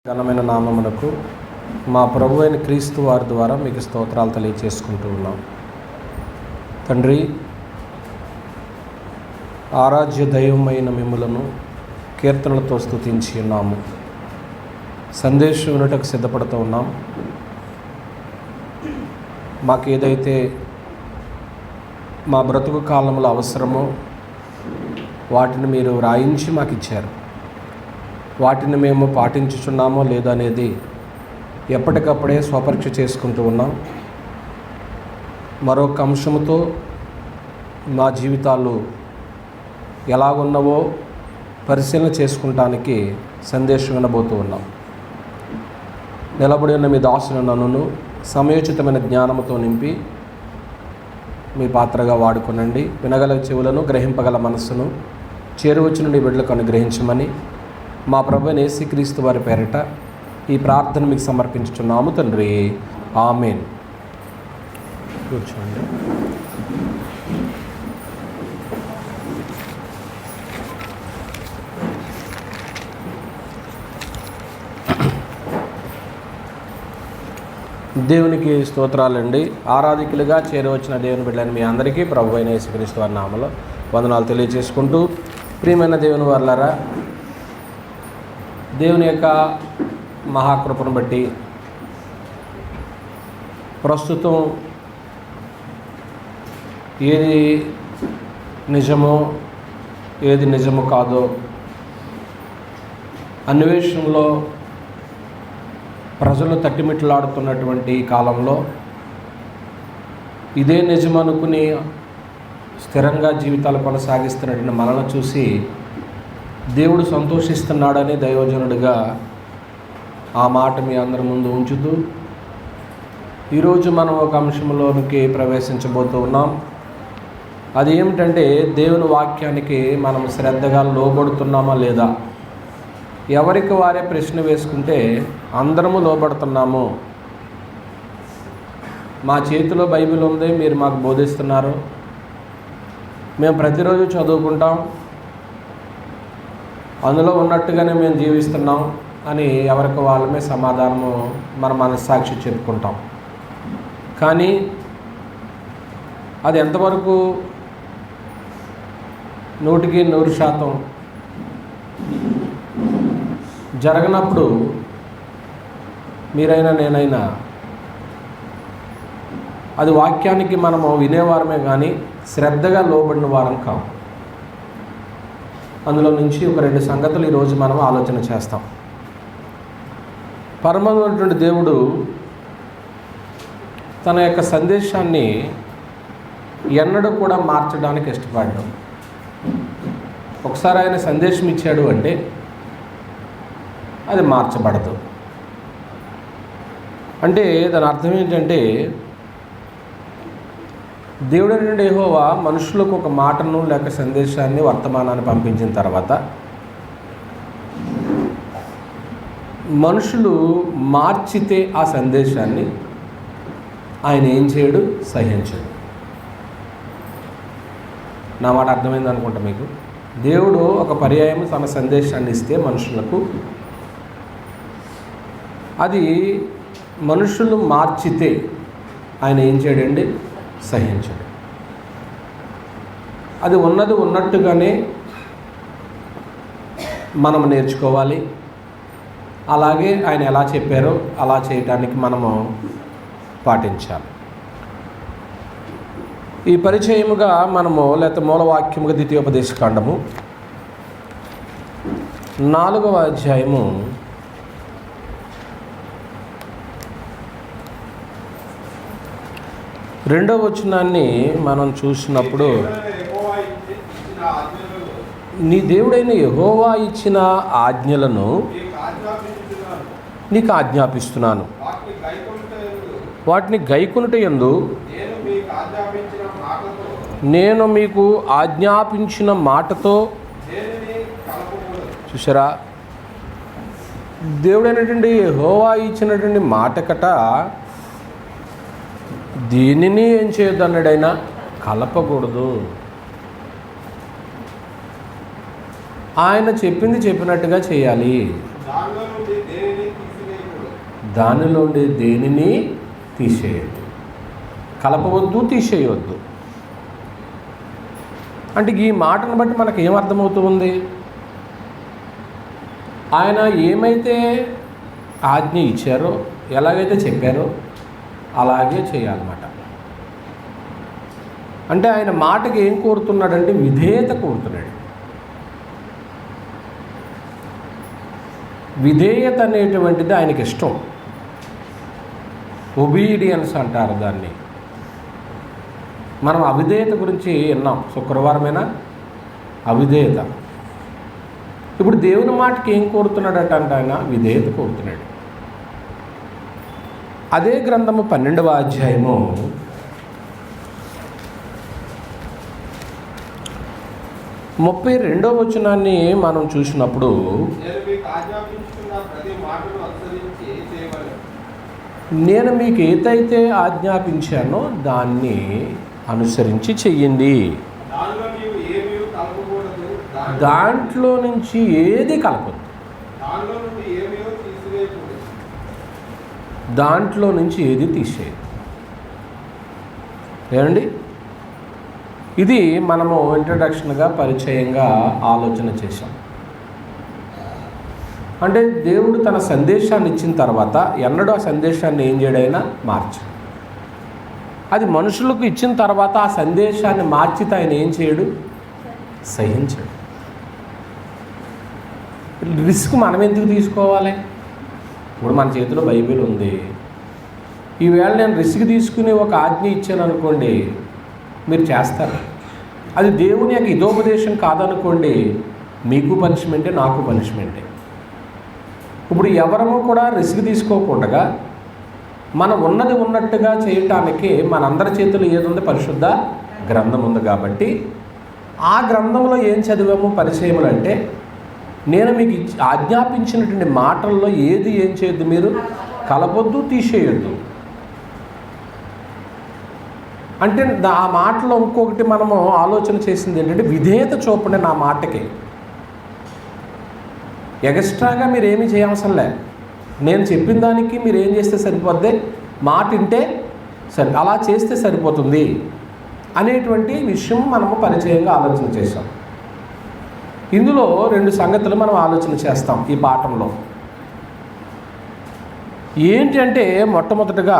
ఘనమైన నామమునకు మా ప్రభు అయిన క్రీస్తు వారి ద్వారా మీకు స్తోత్రాలు తెలియచేసుకుంటూ ఉన్నాం. తండ్రి, ఆరాధ్య దైవమైన మిమ్ములను కీర్తనలతో స్తుతించి ఉన్నాము. సందేశం వినుటకు సిద్ధపడుతూ ఉన్నాం. మాకు ఏదైతే మా బ్రతుకు కాలంలో అవసరమో వాటిని మీరు రాయించి మాకు ఇచ్చారు. వాటిని మేము పాటించుచున్నామో లేదో అనేది ఎప్పటికప్పుడే స్వపరీక్ష చేసుకుంటూ ఉన్నాం. మరొక అంశముతో మా జీవితాలు ఎలాగున్నవో పరిశీలన చేసుకుంటానికి సందేశం వినబోతూ ఉన్నాం. నిలబడి ఉన్న మీ దాసుని నన్ను సమయోచితమైన జ్ఞానముతో నింపి మీ పాత్రగా వాడుకొనండి. వినగల చెవులను, గ్రహింపగల మనస్సును చేరువచ్చి నుండి బిడ్డలకు అనుగ్రహించమని మా ప్రభువైన యేసుక్రీస్తు వారి పేరిట ఈ ప్రార్థన మీకు సమర్పించుచున్నాము తండ్రి. ఆమేన్. కూర్చోండి. దేవునికి స్తోత్రాలండి. ఆరాధికులుగా చేరవచ్చిన దేవుని బిడ్డలని మీ అందరికీ ప్రభువైన యేసుక్రీస్తు వారి నామములో వందనాలు తెలియజేసుకుంటూ, ప్రియమైన దేవుని వారలారా, దేవుని యొక్క మహాకృపను బట్టి ప్రస్తుతం ఏది నిజమో ఏది నిజము కాదో అన్వేషణలో ప్రజలు తట్టిమిట్లాడుతున్నటువంటి కాలంలో ఇదే నిజమనుకుని స్థిరంగా జీవితాలు కొనసాగిస్తున్నటువంటి మనల్ని చూసి దేవుడు సంతోషిస్తున్నాడని దైవజనుడిగా ఆ మాట మీ అందరి ముందు ఉంచుతూ ఈరోజు మనం ఒక అంశంలోనికి ప్రవేశించబోతూ ఉన్నాం. అది ఏమిటంటే, దేవుని వాక్యానికి మనం శ్రద్ధగా లోబడుతున్నామా లేదా? ఎవరికి వారే ప్రశ్న వేసుకుంటే అందరము లోబడుతున్నాము. మా చేతిలో బైబిల్ ఉంది, మీరు మాకు బోధిస్తున్నారు, మేము ప్రతిరోజు చదువుకుంటాం, అందులో ఉన్నట్టుగానే మేము జీవిస్తున్నాం అని ఎవరికి వాళ్ళమే సమాధానము మన మనస్సాక్షి చెప్పుకుంటాం. కానీ అది ఎంతవరకు 100% జరగనప్పుడు మీరైనా నేనైనా అది వాక్యానికి మనము వినేవారమే కానీ శ్రద్ధగా లోబడిన వారం కావు. అందులో నుంచి ఒక 2 సంగతులు ఈరోజు మనం ఆలోచన చేస్తాం. పరమమైనటువంటి దేవుడు తన యొక్క సందేశాన్ని ఎన్నడూ కూడా మార్చడానికి ఇష్టపడ్డాడు. ఒకసారి ఆయన సందేశం ఇచ్చాడు అంటే అది మార్చబడదు. అంటే దాని అర్థం ఏంటంటే, దేవుడైన యెహోవా మనుషులకు ఒక మాటను లేక సందేశాన్ని, వర్తమానాన్ని పంపించిన తర్వాత మనుషులు మార్చితే ఆ సందేశాన్ని ఆయన ఏం చేయడు? సహించడు. నా మాట అర్థమైంది అనుకుంటా మీకు. దేవుడు ఒక పర్యాయం తన సందేశాన్ని ఇస్తే మనుషులకు, అది మనుషులు మార్చితే ఆయన ఏం చేయడండి? సహించడు. అది ఉన్నది ఉన్నట్టుగానే మనం నేర్చుకోవాలి. అలాగే ఆయన ఎలా చెప్పారో అలా చేయటానికి మనము పాటించాలి. ఈ పరిచయముగా మనము లేకపోతే మూలవాక్యముగా ద్వితీయోపదేశకాండము 4వ అధ్యాయము 2వ వచనాన్ని మనం చూసినప్పుడు, నీ దేవుడైన యెహోవా ఇచ్చిన ఆజ్ఞలను నీకు ఆజ్ఞాపిస్తున్నాను, వాటిని గైకొనుట యందు నేను మీకు ఆజ్ఞాపించిన మాటతో. చూసారా, దేవుడైనటువంటి యెహోవా ఇచ్చినటువంటి మాటకట దీనిని ఏం చేయొద్దు అన్నాడైనా, కలపకూడదు. ఆయన చెప్పింది చెప్పినట్టుగా చేయాలి. దానిలో ఉండే దేనిని తీసేయద్దు, కలపవద్దు, తీసేయవద్దు. అంటే ఈ మాటను బట్టి మనకు ఏమర్థమవుతుంది? ఆయన ఏమైతే ఆజ్ఞ ఇచ్చారో, ఎలాగైతే చెప్పారో అలాగే చేయాలన్నమాట. అంటే ఆయన మాటకి ఏం కోరుతున్నాడంటే విధేయత కోరుతున్నాడు. విధేయత అనేటువంటిది ఆయనకి ఇష్టం. ఒబీడియన్స్ అంటారు దాన్ని. మనం అవిధేయత గురించి విన్నాం శుక్రవారమైనా. అవిధేయత. ఇప్పుడు దేవుని మాటకి ఏం కోరుతున్నాడట అంటే ఆయన విధేయత కోరుతున్నాడు. అదే గ్రంథము 12వ అధ్యాయము 32వ వచనాన్ని మనం చూసినప్పుడు, నేను మీకు ఏదైతే ఆజ్ఞాపించానో దాన్ని అనుసరించి చెయ్యండి. దాంట్లో నుంచి ఏది కలపదు, దాంట్లో నుంచి ఏది తీసేయదు. ఏమండి? ఇది మనము ఇంట్రడక్షన్గా పరిచయంగా ఆలోచన చేశాం. అంటే దేవుడు తన సందేశాన్ని ఇచ్చిన తర్వాత ఎన్నడూ ఆ సందేశాన్ని ఏం చేయడైనా మార్చు. అది మనుషులకు ఇచ్చిన తర్వాత ఆ సందేశాన్ని మార్చితే ఆయన ఏం చేయడు? సహించడు. రిస్క్ మనం ఎందుకు తీసుకోవాలి? ఇప్పుడు మన చేతిలో బైబిల్ ఉంది. ఈవేళ నేను రిస్క్ తీసుకుని ఒక ఆజ్ఞ ఇచ్చాను అనుకోండి, మీరు చేస్తారు. అది దేవుని యొక్క హితోపదేశం కాదనుకోండి, మీకు పనిష్మెంటే, నాకు పనిష్మెంటే. ఇప్పుడు ఎవరము కూడా రిస్క్ తీసుకోకుండా మనం ఉన్నది ఉన్నట్టుగా చేయటానికి మనందరి చేతులు ఏదుంది? పరిశుద్ధ గ్రంథం ఉంది. కాబట్టి ఆ గ్రంథంలో ఏం చదివాము? పరిచయములు అంటే నేను మీకు ఆజ్ఞాపించినటువంటి మాటల్లో ఏది ఏం చేయొద్దు, మీరు కలపొద్దు, తీసేయొద్దు. అంటే ఆ మాటలో ఇంకొకటి మనము ఆలోచన చేసింది ఏంటంటే విధేయత చూపండి నా మాటకి. ఎక్స్ట్రాగా మీరు ఏమీ చేయవసరం లే. నేను చెప్పిన దానికి మీరు ఏం చేస్తే సరిపోద్ది? మాట వింటే సరి, అలా చేస్తే సరిపోతుంది అనేటువంటి విషయం మనము పరిచయంగా ఆలోచన చేసాం. ఇందులో 2 సంగతులు మనం ఆలోచన చేస్తాం ఈ పాఠంలో. ఏంటంటే మొట్టమొదటిగా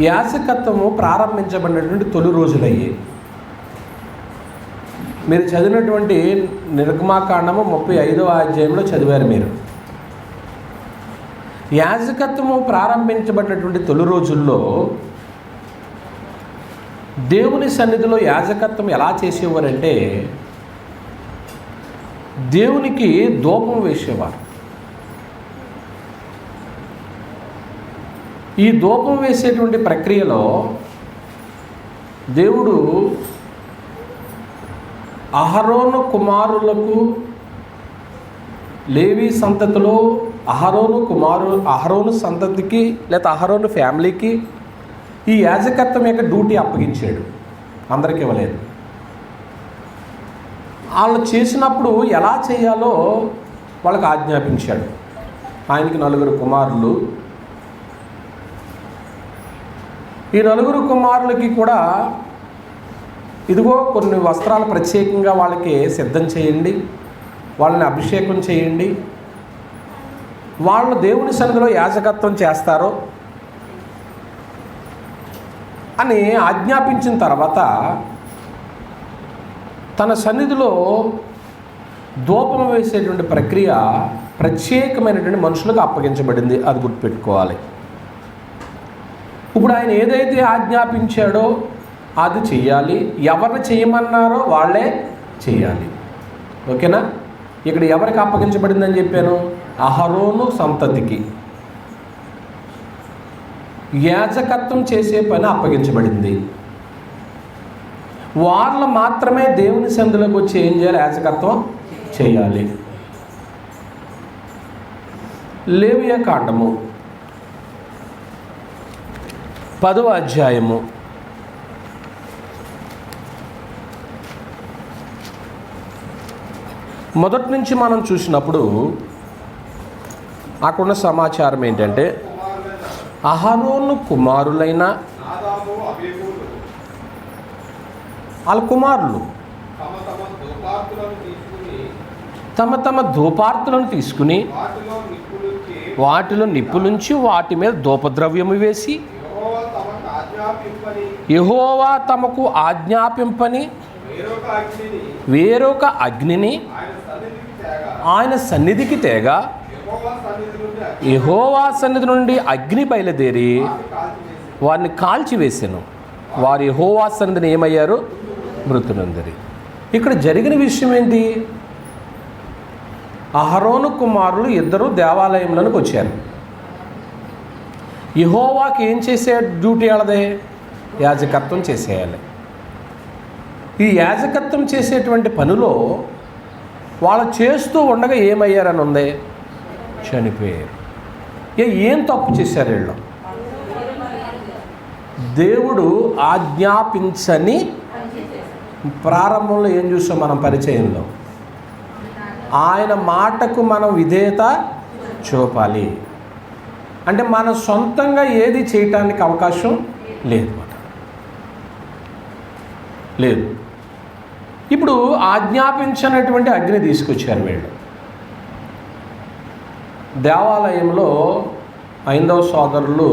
యాజకత్వము ప్రారంభించబడినటువంటి తొలి రోజులయ్యి. మీరు చదివినటువంటి నిర్గమాకాండము 35వ అధ్యాయంలో చదివారు మీరు. యాజకత్వము ప్రారంభించబడినటువంటి తొలి రోజుల్లో దేవుని సన్నిధిలో యాజకత్వం ఎలా చేసేవారంటే దేవునికి ధూపం వేసేవారు. ఈ ధూపం వేసేటువంటి ప్రక్రియలో దేవుడు అహరోను కుమారులకు, లేవి సంతతిలో అహరోను సంతతికి లేదా అహరోను ఫ్యామిలీకి ఈ యాజకత్వం యొక్క డ్యూటీ అప్పగించాడు. అందరికీ ఇవ్వలేదు. వాళ్ళు చేసినప్పుడు ఎలా చేయాలో వాళ్ళకి ఆజ్ఞాపించాడు. ఆయనకి 4 కుమారులు. ఈ 4 కుమారులకి కూడా ఇదిగో కొన్ని వస్త్రాలు ప్రత్యేకంగా వాళ్ళకి సిద్ధం చేయండి, వాళ్ళని అభిషేకం చేయండి, వాళ్ళు దేవుని సన్నిధిలో యాజకత్వం చేస్తారు అని ఆజ్ఞాపించిన తర్వాత తన సన్నిధిలో ధూపం వేసేటువంటి ప్రక్రియ ప్రత్యేకమైనటువంటి మనుషులకు అప్పగించబడింది. అది గుర్తుపెట్టుకోవాలి. ఇప్పుడు ఆయన ఏదైతే ఆజ్ఞాపించాడో అది చెయ్యాలి. ఎవరిని చేయమన్నారో వాళ్ళే చేయాలి. ఓకేనా? ఇక్కడ ఎవరికి అప్పగించబడిందని చెప్పాను? అహరోను సంతతికి యాజకత్వం చేసే పని అప్పగించబడింది. వాళ్ళు మాత్రమే దేవుని సన్నిధిలోకి వచ్చి ఏం చేయాలి? యాజకత్వం చేయాలి. లేవియా కాండము 10వ అధ్యాయము 1 నుంచి మనం చూసినప్పుడు అక్కడున్న సమాచారం ఏంటంటే అహరోను కుమారులైన వాళ్ళ కుమారులు తమ తమ ధూపార్తులను తీసుకుని వాటిలో నిప్పులుంచి వాటి మీద ధూపద్రవ్యము వేసి యెహోవా తమకు ఆజ్ఞాపింపని వేరొక అగ్నిని ఆయన సన్నిధికి తేగా యెహోవా సన్నిధి నుండి అగ్ని బయలుదేరి వారిని కాల్చివేసెను. వారు యెహోవా సన్నిధిని ఏమయ్యారు? మృతులందరి. ఇక్కడ జరిగిన విషయం ఏంటి? అహరోను కుమారులు ఇద్దరు దేవాలయంలోనికి వచ్చారు. యెహోవాకి ఏం చేసే డ్యూటీ వాళ్ళదే? యాజకత్వం చేసేయాలి. ఈ యాజకత్వం చేసేటువంటి పనిలో వాళ్ళు చేస్తూ ఉండగా ఏమయ్యారని ఉంది? చనిపోయారు. ఏం తప్పు చేశారు వీళ్ళు? దేవుడు ఆజ్ఞాపించని ప్రారంభంలో ఏం చూస్తాం మనం పరిచయంలో? ఆయన మాటకు మనం విధేయత చూపాలి. అంటే మన సొంతంగా ఏది చేయటానికి అవకాశం లేదు. ఇప్పుడు ఆజ్ఞాపించినటువంటి అగ్ని తీసుకొచ్చారు వీళ్ళు. దేవాలయంలో హైందవ సోదరులు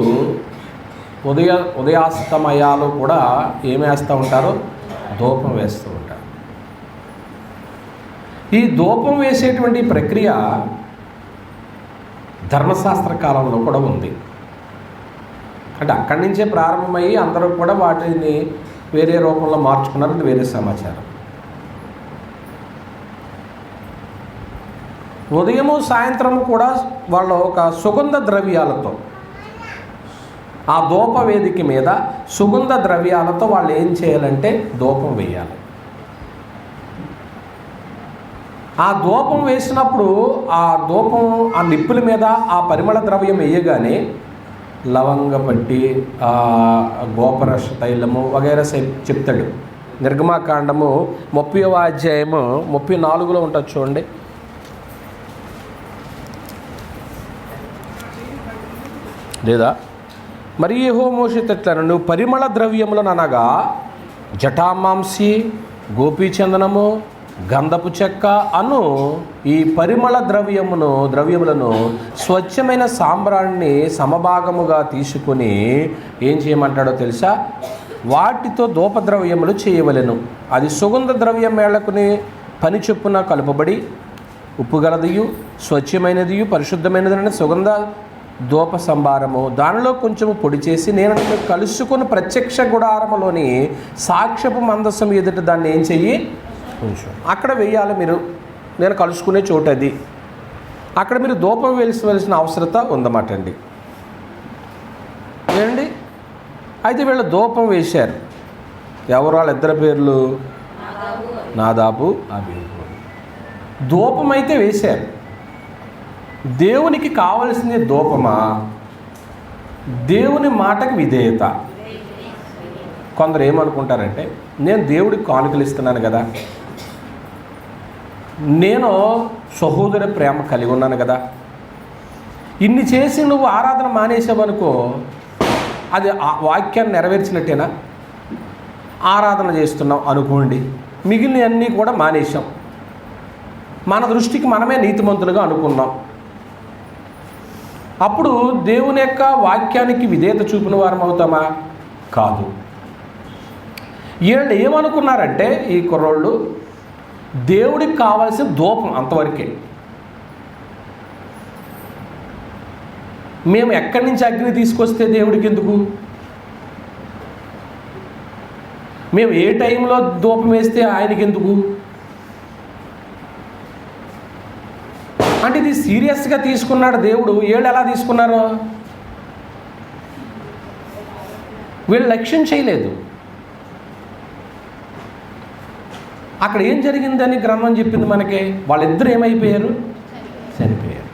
ఉదయాస్తమయాలు కూడా ఏమి వేస్తూ ఉంటారు? ధూపం వేస్తూ ఉంటారు. ఈ ధూపం వేసేటువంటి ప్రక్రియ ధర్మశాస్త్ర కాలంలో కూడా ఉంది. అంటే అక్కడి నుంచే ప్రారంభమయ్యి అందరూ కూడా వాటిని వేరే రూపంలో మార్చుకున్నారు. అది వేరే సమాచారం. ఉదయము సాయంత్రము కూడా వాళ్ళు ఒక సుగంధ ద్రవ్యాలతో ఆ ధూప వేదిక మీద సుగంధ ద్రవ్యాలతో వాళ్ళు ఏం చేయాలంటే ధూపం వేయాలి. ఆ ధూపం వేసినప్పుడు ఆ ధూపం ఆ నిప్పుల మీద ఆ పరిమళ ద్రవ్యం వేయగానే లవంగ పట్టి గోపరస తైలము వగైరా చెప్తాడు. నిర్గమాకాండము 30వ అధ్యాయము 34లో ఉంటుంది చూడండి. లేదా మరి యెహోవా మోషేతో ఇట్లనెను, నువ్వు పరిమళ ద్రవ్యములను అనగా జటామాంసి, గోపీచందనము, గంధపు చెక్క అను ఈ పరిమళ ద్రవ్యములను స్వచ్ఛమైన సాంబ్రాణిని సమభాగముగా తీసుకుని ఏం చేయమంటాడో తెలుసా? వాటితో ధూపద్రవ్యములు చేయవలెను. అది సుగంధ ద్రవ్యం మేళకుని పని చొప్పున కలుపబడి ఉప్పు గలదియు స్వచ్ఛమైనదియు పరిశుద్ధమైనది సుగంధ ధూప సంభారము. దానిలో కొంచెము పొడి చేసి నేను కలుసుకుని ప్రత్యక్ష గుడారములోని సాక్ష్యపు మందసం ఎదుట దాన్ని ఏం చెయ్యి కొంచెం అక్కడ వేయాలి. మీరు నేను కలుసుకునే చోటు అది. అక్కడ మీరు ధూపం వేయవలసిన అవసరత ఉందన్నమాట అండి. ఏండి అయితే వీళ్ళు ధూపం వేశారు. ఎవరు? వాళ్ళ ఇద్దరు పేర్లు నాదాబు, అబీహు. ధూపం అయితే వేశారు. దేవునికి కావలసింది ధూపమా? దేవుని మాటకి విధేయత. కొందరు ఏమనుకుంటారంటే, నేను దేవుడికి కానుకలు ఇస్తున్నాను కదా, నేను సహోదర ప్రేమ కలిగి ఉన్నాను కదా, ఇన్ని చేసి నువ్వు ఆరాధన మానేసావనుకో అది వాక్యాన్ని నెరవేర్చినట్టేనా? ఆరాధన చేస్తున్నాం అనుకోండి, మిగిలిన అన్నీ కూడా మానేసాం, మన దృష్టికి మనమే నీతిమంతులుగా అనుకున్నాం. అప్పుడు దేవుని యొక్క వాక్యానికి విధేయత చూపిన వారం అవుతామా? కాదు. వీళ్ళు ఏమనుకున్నారంటే ఈ కుర్రోళ్ళు దేవుడికి కావాల్సిన ధూపం అంతవరకే. మేము ఎక్కడి నుంచి అగ్ని తీసుకొస్తే దేవుడికి ఎందుకు? మేము ఏ టైంలో ధూపం వేస్తే ఆయనకి ఎందుకు? అంటే ఇది సీరియస్గా తీసుకున్నాడు దేవుడు. వీళ్ళు ఎలా తీసుకున్నారు? వీళ్ళు లక్ష్యం చేయలేదు. అక్కడ ఏం జరిగిందని గ్రంథం చెప్పింది మనకి? వాళ్ళిద్దరు ఏమైపోయారు? చనిపోయారు.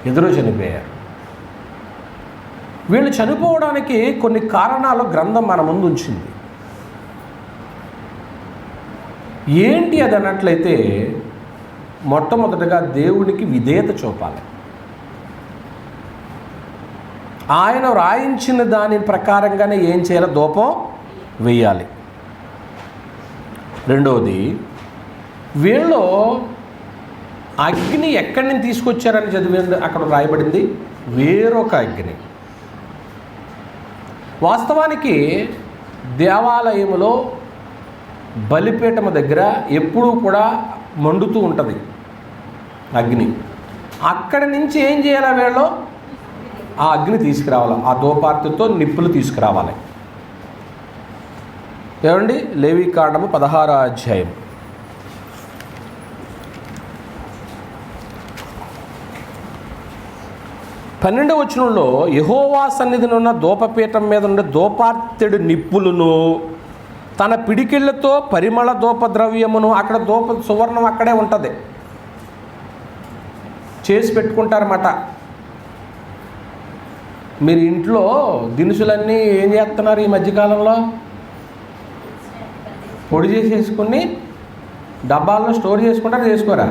ఇద్దరు చనిపోయారు. వీళ్ళు చనిపోవడానికి కొన్ని కారణాలు గ్రంథం మన ముందు ఉంచింది. ఏంటి అది అన్నట్లయితే, మొట్టమొదటిగా దేవునికి విధేయత చూపాలి. ఆయన రాయించిన దాని ప్రకారంగానే ఏం చేయాలి? ధూపం వేయాలి. రెండవది, వీళ్ళు అగ్ని ఎక్కడి నుంచి తీసుకొచ్చారని చదివింది, అక్కడ రాయబడింది వేరొక అగ్ని. వాస్తవానికి దేవాలయంలో బలిపీఠము దగ్గర ఎప్పుడూ కూడా మండుతూ ఉంటుంది అగ్ని. అక్కడి నుంచి ఏం చేయాలి? వీళ్ళు ఆ అగ్ని తీసుకురావాలి, ఆ ధూపార్తితో నిప్పులు తీసుకురావాలి. ఏమండి? లేవీకాండము 16వ అధ్యాయం 12వ వచనంలో, యెహోవా సన్నిధినున్న ధూపపీఠం మీద నుండి ధూపార్తెడు నిప్పులను తన పిడికిళ్లతో పరిమళ ధూప ద్రవ్యమును, అక్కడ ధూప సువర్ణం అక్కడే ఉంటుంది, చేసి పెట్టుకుంటారన్నమాట. మీరు ఇంట్లో దినుసులన్నీ ఏం చేస్తున్నారు ఈ మధ్యకాలంలో? పొడి చేసేసుకుని డబ్బాల్లో స్టోర్ చేసుకుంటారు, చేసుకోరా?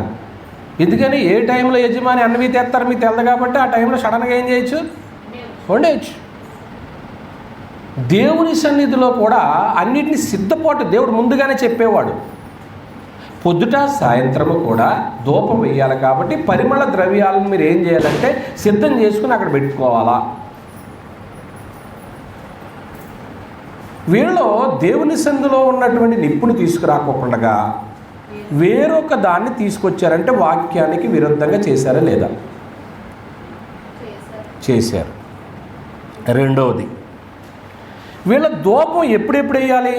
ఎందుకని? ఏ టైంలో యజమాని అన్నవి తెస్తారు మీకు తెలదు కాబట్టి ఆ టైంలో సడన్గా ఏం చేయొచ్చు? వండేయచ్చు. దేవుని సన్నిధిలో కూడా అన్నిటిని సిద్ధపాటు దేవుడు ముందుగానే చెప్పేవాడు. పొద్దుట సాయంత్రము కూడా ధూపం వేయాలి కాబట్టి పరిమళ ద్రవ్యాలను మీరు ఏం చేయాలంటే సిద్ధం చేసుకుని అక్కడ పెట్టుకోవాలా. వీళ్ళు దేవుని సన్నిధిలో ఉన్నటువంటి నిప్పును తీసుకురాకోకుండా వేరొక దాన్ని తీసుకొచ్చారంటే వాక్యానికి విరుద్ధంగా చేశారా లేదా? చేశారు. రెండవది, వీళ్ళ ధూపం ఎప్పుడెప్పుడు వేయాలి?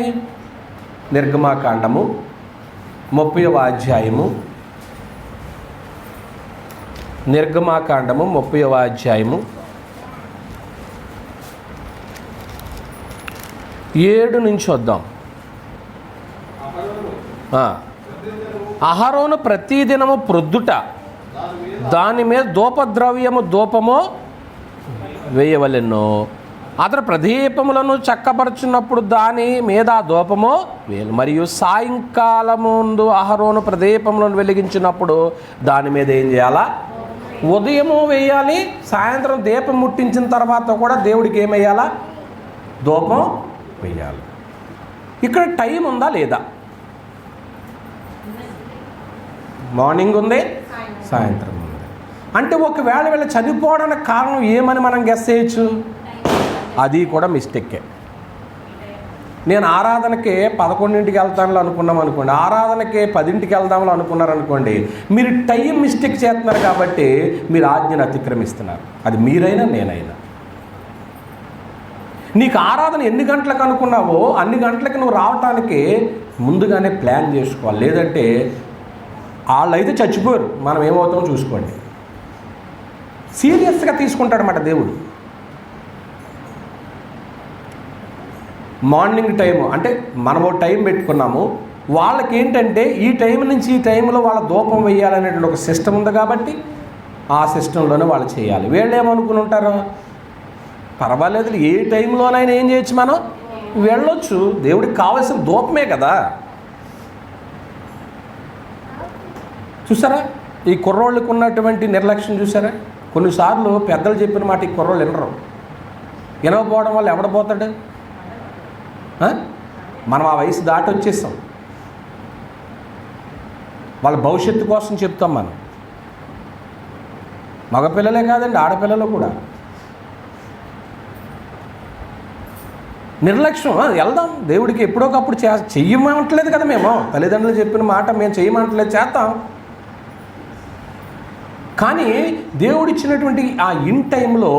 నిర్గమాకాండము 30వ అధ్యాయము, నిర్గమాకాండము 30వ అధ్యాయము 7 నుంచి వద్దాం. అహరోను ప్రతిదినము ప్రొద్దుట దాని మీద ధూపము వేయవలెను. అతడు ప్రదీపములను చక్కపరుచున్నప్పుడు దాని మీద ఆ ధూపము వేయాలి. మరియు సాయంకాలముందు అహరోను ప్రదీపములను వెలిగించినప్పుడు దాని మీద ఏం చేయాలా? ఉదయము వేయాలి, సాయంత్రం దీపం ముట్టించిన తర్వాత కూడా దేవుడికి ఏమేయాలా? ధూపం వేయాలి. ఇక్కడ టైం ఉందా లేదా? మార్నింగ్ ఉంది, సాయంత్రం ఉంది. అంటే ఒకవేళ వీళ్ళు చనిపోవడానికి కారణం ఏమని మనం గెస్ చేయొచ్చు? అది కూడా మిస్టేకే. నేను ఆరాధనకే 11ంటికి వెళ్తాను అనుకున్నాం అనుకోండి, ఆరాధనకే 10ంటికి వెళ్దామని అనుకున్నారనుకోండి, మీరు టైం మిస్టేక్ చేస్తున్నారు కాబట్టి మీరు ఆజ్ఞను అతిక్రమిస్తున్నారు. అది మీరైనా నేనైనా. నీకు ఆరాధన ఎన్ని గంటలకు అనుకున్నావో అన్ని గంటలకు నువ్వు రావటానికి ముందుగానే ప్లాన్ చేసుకోవాలి. లేదంటే వాళ్ళైతే చచ్చిపోరు, మనం ఏమవుతామో చూసుకోండి. సీరియస్గా తీసుకుంటాడన్నమాట దేవుడు. మార్నింగ్ టైము అంటే మనం ఒక టైం పెట్టుకున్నాము, వాళ్ళకి ఏంటంటే ఈ టైం నుంచి ఈ టైంలో వాళ్ళ ధూపం వేయాలనేటువంటి ఒక సిస్టమ్ ఉంది కాబట్టి ఆ సిస్టంలోనే వాళ్ళు చేయాలి. వీళ్ళు ఏమనుకుని ఉంటారు? పర్వాలేదు, ఏ టైంలోనైనా ఏం చేయొచ్చు, మనం వెళ్ళొచ్చు, దేవుడికి కావాల్సిన ధూపమే కదా. చూసారా ఈ కుర్రోళ్ళకు ఉన్నటువంటి నిర్లక్ష్యం? చూసారా? కొన్నిసార్లు పెద్దలు చెప్పిన మాట ఈ కుర్రోళ్ళు వినరు. వినకపోవడం వల్ల ఎవడపోతాడు? మనం ఆ వయసు దాటి వచ్చేస్తాం. వాళ్ళ భవిష్యత్తు కోసం చెప్తాం మనం. మగపిల్లలే కాదండి, ఆడపిల్లలు కూడా. నిర్లక్ష్యం. వెళ్దాం, దేవుడికి ఎప్పుడోకప్పుడు చెయ్యమంటలేదు కదా. మేము తల్లిదండ్రులు చెప్పిన మాట మేము చెయ్యమంటలేదు, చేస్తాం. కానీ దేవుడిచ్చినటువంటి ఆ ఇన్ టైంలో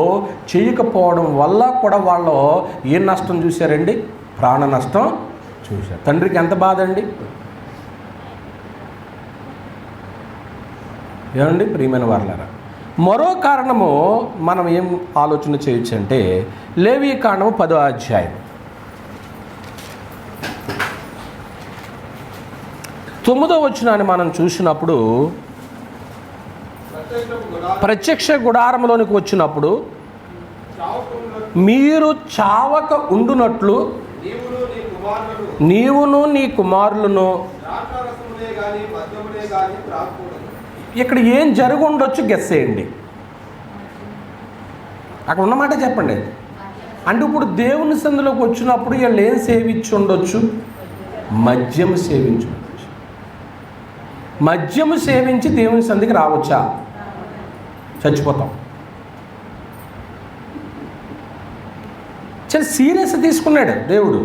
చేయకపోవడం వల్ల కూడా వాళ్ళు ఏం నష్టం చూశారండి? ప్రాణ నష్టం చూశారు. తండ్రికి ఎంత బాధ అండి. ఏమండి ప్రియమైన వారలారా, మరో కారణము మనం ఏం ఆలోచన చేయొచ్చు అంటే లేవీకాండము 10వ అధ్యాయం 9వ వచనాన్ని మనం చూసినప్పుడు, ప్రత్యక్ష గుడారంలోనికి వచ్చినప్పుడు మీరు చావక ఉండునట్లు నీవును నీ కుమారులను ఇక్కడ ఏం జరిగి ఉండొచ్చు గెస్ చేయండి. అక్కడ ఉన్నమాట చెప్పండి. అంటే ఇప్పుడు దేవుని సందులోకి వచ్చినప్పుడు వీళ్ళు ఏం సేవించి ఉండొచ్చు? మద్యము సేవించి ఉండొచ్చు. మద్యము సేవించి దేవుని సంధికి రావచ్చా? చచ్చిపోతాం. చాలా సీరియస్ తీసుకున్నాడు దేవుడు.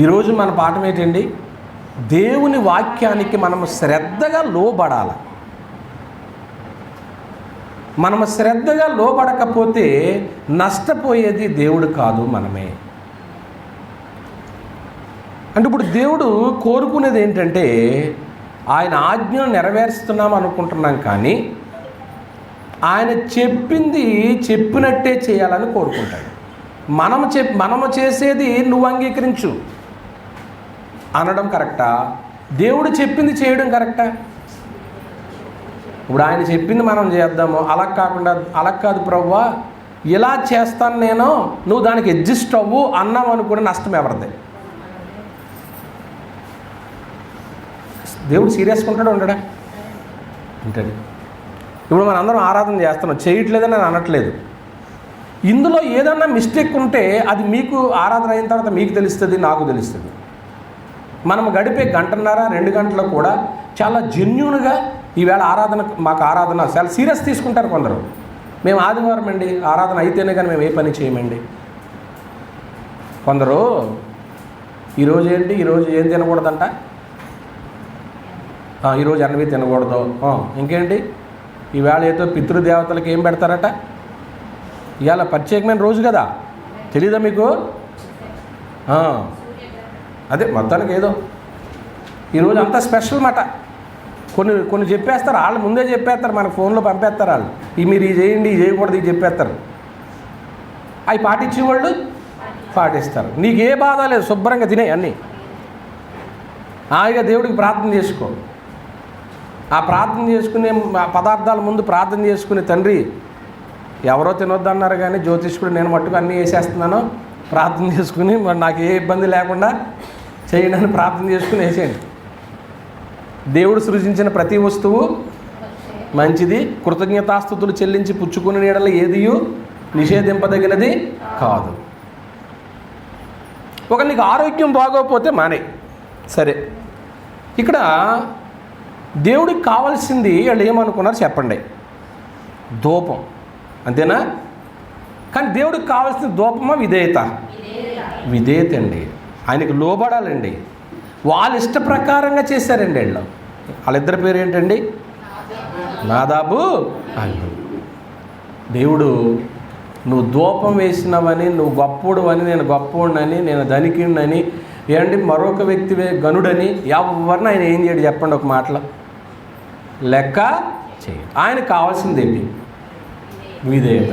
ఈరోజు మన పాఠం ఏంటండి? దేవుని వాక్యానికి మనము శ్రద్ధగా లోబడాలి. మనము శ్రద్ధగా లోబడకపోతే నష్టపోయేది దేవుడు కాదు, మనమే. అంటే ఇప్పుడు దేవుడు కోరుకునేది ఏంటంటే ఆయన ఆజ్ఞను నెరవేరుస్తున్నాం అనుకుంటున్నాం, కానీ ఆయన చెప్పింది చెప్పినట్టే చేయాలని కోరుకుంటాడు. మనము చేసేది నువ్వు అంగీకరించు అనడం కరెక్టా? దేవుడు చెప్పింది చేయడం కరెక్టా? ఇప్పుడు ఆయన చెప్పింది మనం చేద్దాము, అలా కాకుండా అలా కాదు ప్రభువా ఇలా చేస్తాను నేను, నువ్వు దానికి అడ్జస్ట్ అవ్వు అన్నాం అనుకునే నష్టం ఎవరిదే? దేవుడు సీరియస్గా ఉంటాడు ఉండడా? ఉంటాడు. ఇప్పుడు మన అందరం ఆరాధన చేస్తున్నాం, చేయట్లేదని నేను అనట్లేదు. ఇందులో ఏదన్నా మిస్టేక్ ఉంటే అది మీకు ఆరాధన అయిన తర్వాత మీకు తెలుస్తుంది, నాకు తెలుస్తుంది. మనం గడిపే 1.5-2 గంటలు కూడా చాలా జెన్యూన్గా ఈవేళ మాకు ఆరాధన చాలా సీరియస్ తీసుకుంటారు కొందరు. మేము ఆదివారం అండి ఆరాధన అయితేనే కానీ మేము ఏ పని చేయమండి. కొందరు ఈరోజు ఏం తినకూడదంట, ఈరోజు అన్నవి తినకూడదు, ఇంకేంటి ఈవేళ ఏదో పితృదేవతలకు ఏం పెడతారట, ఇవాళ ప్రత్యేకమైన రోజు కదా, తెలీదా మీకు? అదే మొత్తానికి ఏదో ఈరోజు అంతా స్పెషల్ మాట. కొన్ని చెప్పేస్తారు, వాళ్ళు ముందే చెప్పేస్తారు, మనకు ఫోన్లో పంపేస్తారు. వాళ్ళు మీరు ఇది చేయండి, ఇది చేయకూడదు, ఇది చెప్పేస్తారు. అవి పాటించేవాళ్ళు పాటిస్తారు. నీకు ఏ బాధ లేదు, శుభ్రంగా తినే అన్నీ. హాయిగా దేవుడికి ప్రార్థన చేసుకో. ఆ ప్రార్థన చేసుకునే పదార్థాల ముందు ప్రార్థన చేసుకునే తండ్రి ఎవరో తినొద్దన్నారు కానీ జ్యోతిష్కుడు నేను మట్టుకు అన్నీ వేసేస్తున్నాను, ప్రార్థన చేసుకుని మరి నాకు ఏ ఇబ్బంది లేకుండా చేయండి అని ప్రార్థన చేసుకుని వేసేయండి. దేవుడు సృజించిన ప్రతి వస్తువు మంచిది, కృతజ్ఞతాస్తుతులు చెల్లించి పుచ్చుకునే నీడలో ఏదియు నిషేధింపదగినది కాదు. ఒక నీకు ఆరోగ్యం బాగోకపోతే మానే సరే. ఇక్కడ దేవుడికి కావాల్సింది వాళ్ళు ఏమనుకున్నారు చెప్పండి? ధూపం, అంతేనా? కానీ దేవుడికి కావాల్సిన ధూపమా విధేయత? విధేయత అండి. ఆయనకి లోబడాలండి. వాళ్ళ ఇష్ట ప్రకారంగా చేశారండి. వాళ్ళిద్దరి పేరు ఏంటండి? నాదాబు, అబీహు. దేవుడు నువ్వు ధూపం వేసినవని, నువ్వు గొప్పోడు అని, నేను గొప్పోడినని, నేను ధనికుడినని, ఏంటి మరొక వ్యక్తి గనుడని ఎవరిని ఆయన ఏం చేయడు చెప్పండి? ఒక మాటలో లెక్క చేయడు. ఆయనకు కావాల్సింది ఏంటి? విధేయత.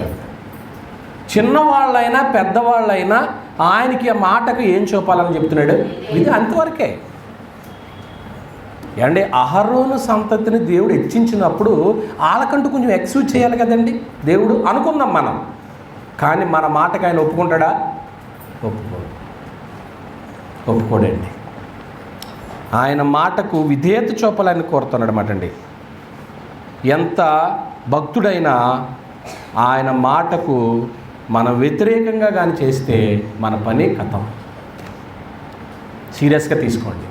చిన్నవాళ్ళైనా పెద్దవాళ్ళైనా ఆయనకి ఆ మాటకు ఏం చూపాలని చెప్తున్నాడు? ఇది అంతవరకే. ఏమండి, అహరోను సంతతిని దేవుడు హెచ్చించినప్పుడు వాళ్ళకంటూ కొంచెం ఎక్స్క్యూజ్ చేయాలి కదండి దేవుడు. అనుకుందాం మనం, కానీ మన మాటకు ఆయన ఒప్పుకుంటాడా? ఒప్పుకోడండి. ఆయన మాటకు విధేయత చూపాలని కోరుతున్నాడు అన్నమాట అండి. ఎంత భక్తుడైనా ఆయన మాటకు మనం వ్యతిరేకంగా కానీ చేస్తే మన పని కథం. సీరియస్గా తీసుకోండి.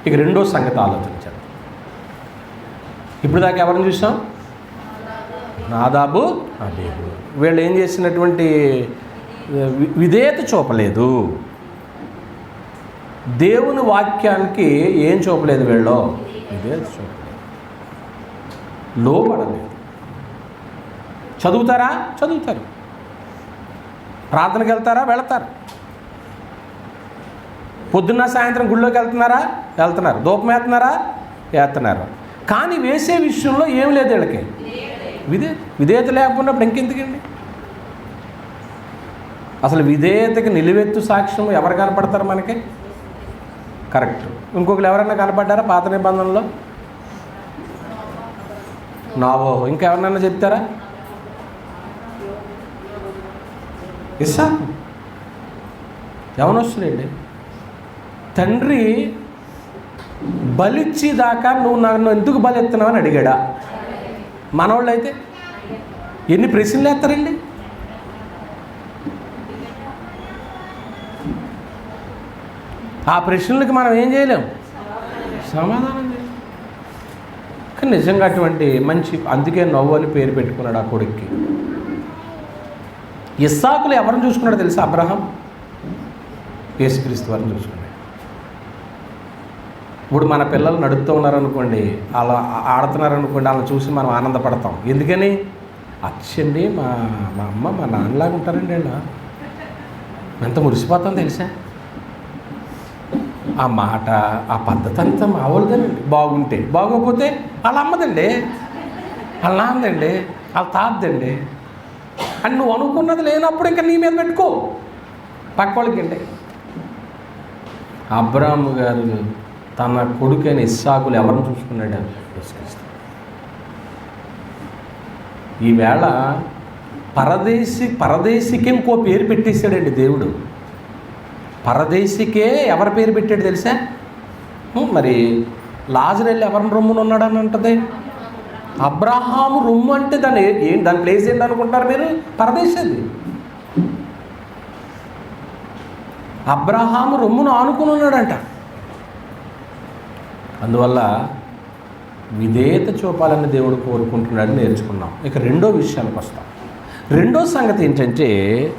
ఇక రెండో సంగతి ఆలోచించారు. ఇప్పుడు దాకా ఎవరిని చూసాం? నాదాబు, అబీహు. వీళ్ళు ఏం చేసినటువంటి విధేయత చూపలేదు. దేవుని వాక్యానికి ఏం చూపలేదు వీళ్ళు? విధేయత చూపలేదు, లోబడలేదు. చదువుతారా? చదువుతారు. ప్రార్థనకి వెళ్తారా? వెళతారు. పొద్దున్న సాయంత్రం గుళ్ళోకి వెళ్తున్నారా? వెళ్తున్నారు. ధూపం వేస్తున్నారా? వేస్తున్నారు. కానీ వేసే విషయంలో ఏం లేదు వీళ్ళకి. విధేయత లేకున్నప్పుడు ఇంకెందుకండి? అసలు విధేయతకి నిలువెత్తు సాక్ష్యం ఎవరు కనపడతారు మనకి? కరెక్ట్. ఇంకొకరు ఎవరైనా కనపడ్డారా పాత నిబంధనలో? నోవహు. ఇంకెవరినైనా చెప్తారా? ఇస్సాకు. యవనస్తుడండి. తండ్రి బలిచ్చేదాకా నువ్వు నన్ను ఎందుకు బలి ఎత్తున్నావు అని అడిగాడా? మనవాళ్ళు అయితే ఎన్ని ప్రశ్నలు వేస్తారండి? ఆ ప్రశ్నలకు మనం ఏం చేయలేం, సమాధానం చేయలేం. కానీ నిజంగా అటువంటి మంచి, అందుకే నవ్వు అని పేరు పెట్టుకున్నాడు ఆ కొడుక్కి. ఇస్సాకులు ఎవరిని చూసుకున్నాడో తెలుసా? అబ్రహాం యేసుక్రీస్తు వారిని చూసుకున్నాడు. ఇప్పుడు మన పిల్లలు నడుపుతూ ఉన్నారనుకోండి, అలా ఆడుతున్నారనుకోండి, వాళ్ళని చూసి మనం ఆనందపడతాం. ఎందుకని? అచ్చండి మా అమ్మ మా నాన్నలాగా ఉంటారండి, అలా ఎంత మురిసిపోతాం తెలుసా. ఆ మాట, ఆ పద్ధతి అంతా మామూలుగానండి. బాగుంటే, బాగోకపోతే వాళ్ళ అమ్మదండి, వాళ్ళ నాన్నదండి, వాళ్ళ తాతదండి అని నువ్వు అనుకున్నది లేనప్పుడు ఇంకా నీ మీద పెట్టుకో, పక్క వాళ్ళకండి. అబ్రాహాము గారు తన కొడుకైన ఇస్సాకులు ఎవరిని చూసుకున్నాడు? యేసుక్రీస్తు. ఈవేళ పరదేశికి ఇంకో పేరు పెట్టేశాడండి దేవుడు. పరదేశికే ఎవరి పేరు పెట్టాడు తెలుసా? మరి లాజరు వెళ్ళి ఎవరిని రొమ్మున ఉన్నాడని అంటది? అబ్రహాము రొమ్ము అంటే దాని ప్లేస్ ఏంటి అనుకుంటారు మీరు? పరదేశది. అబ్రహాము రొమ్మును ఆనుకుని ఉన్నాడంట. అందువల్ల విధేయత చూపాలని దేవుడు కోరుకుంటున్నాడని నేర్చుకున్నాం. ఇక రెండో విషయానికి వస్తాం. రెండో సంగతి ఏంటంటే,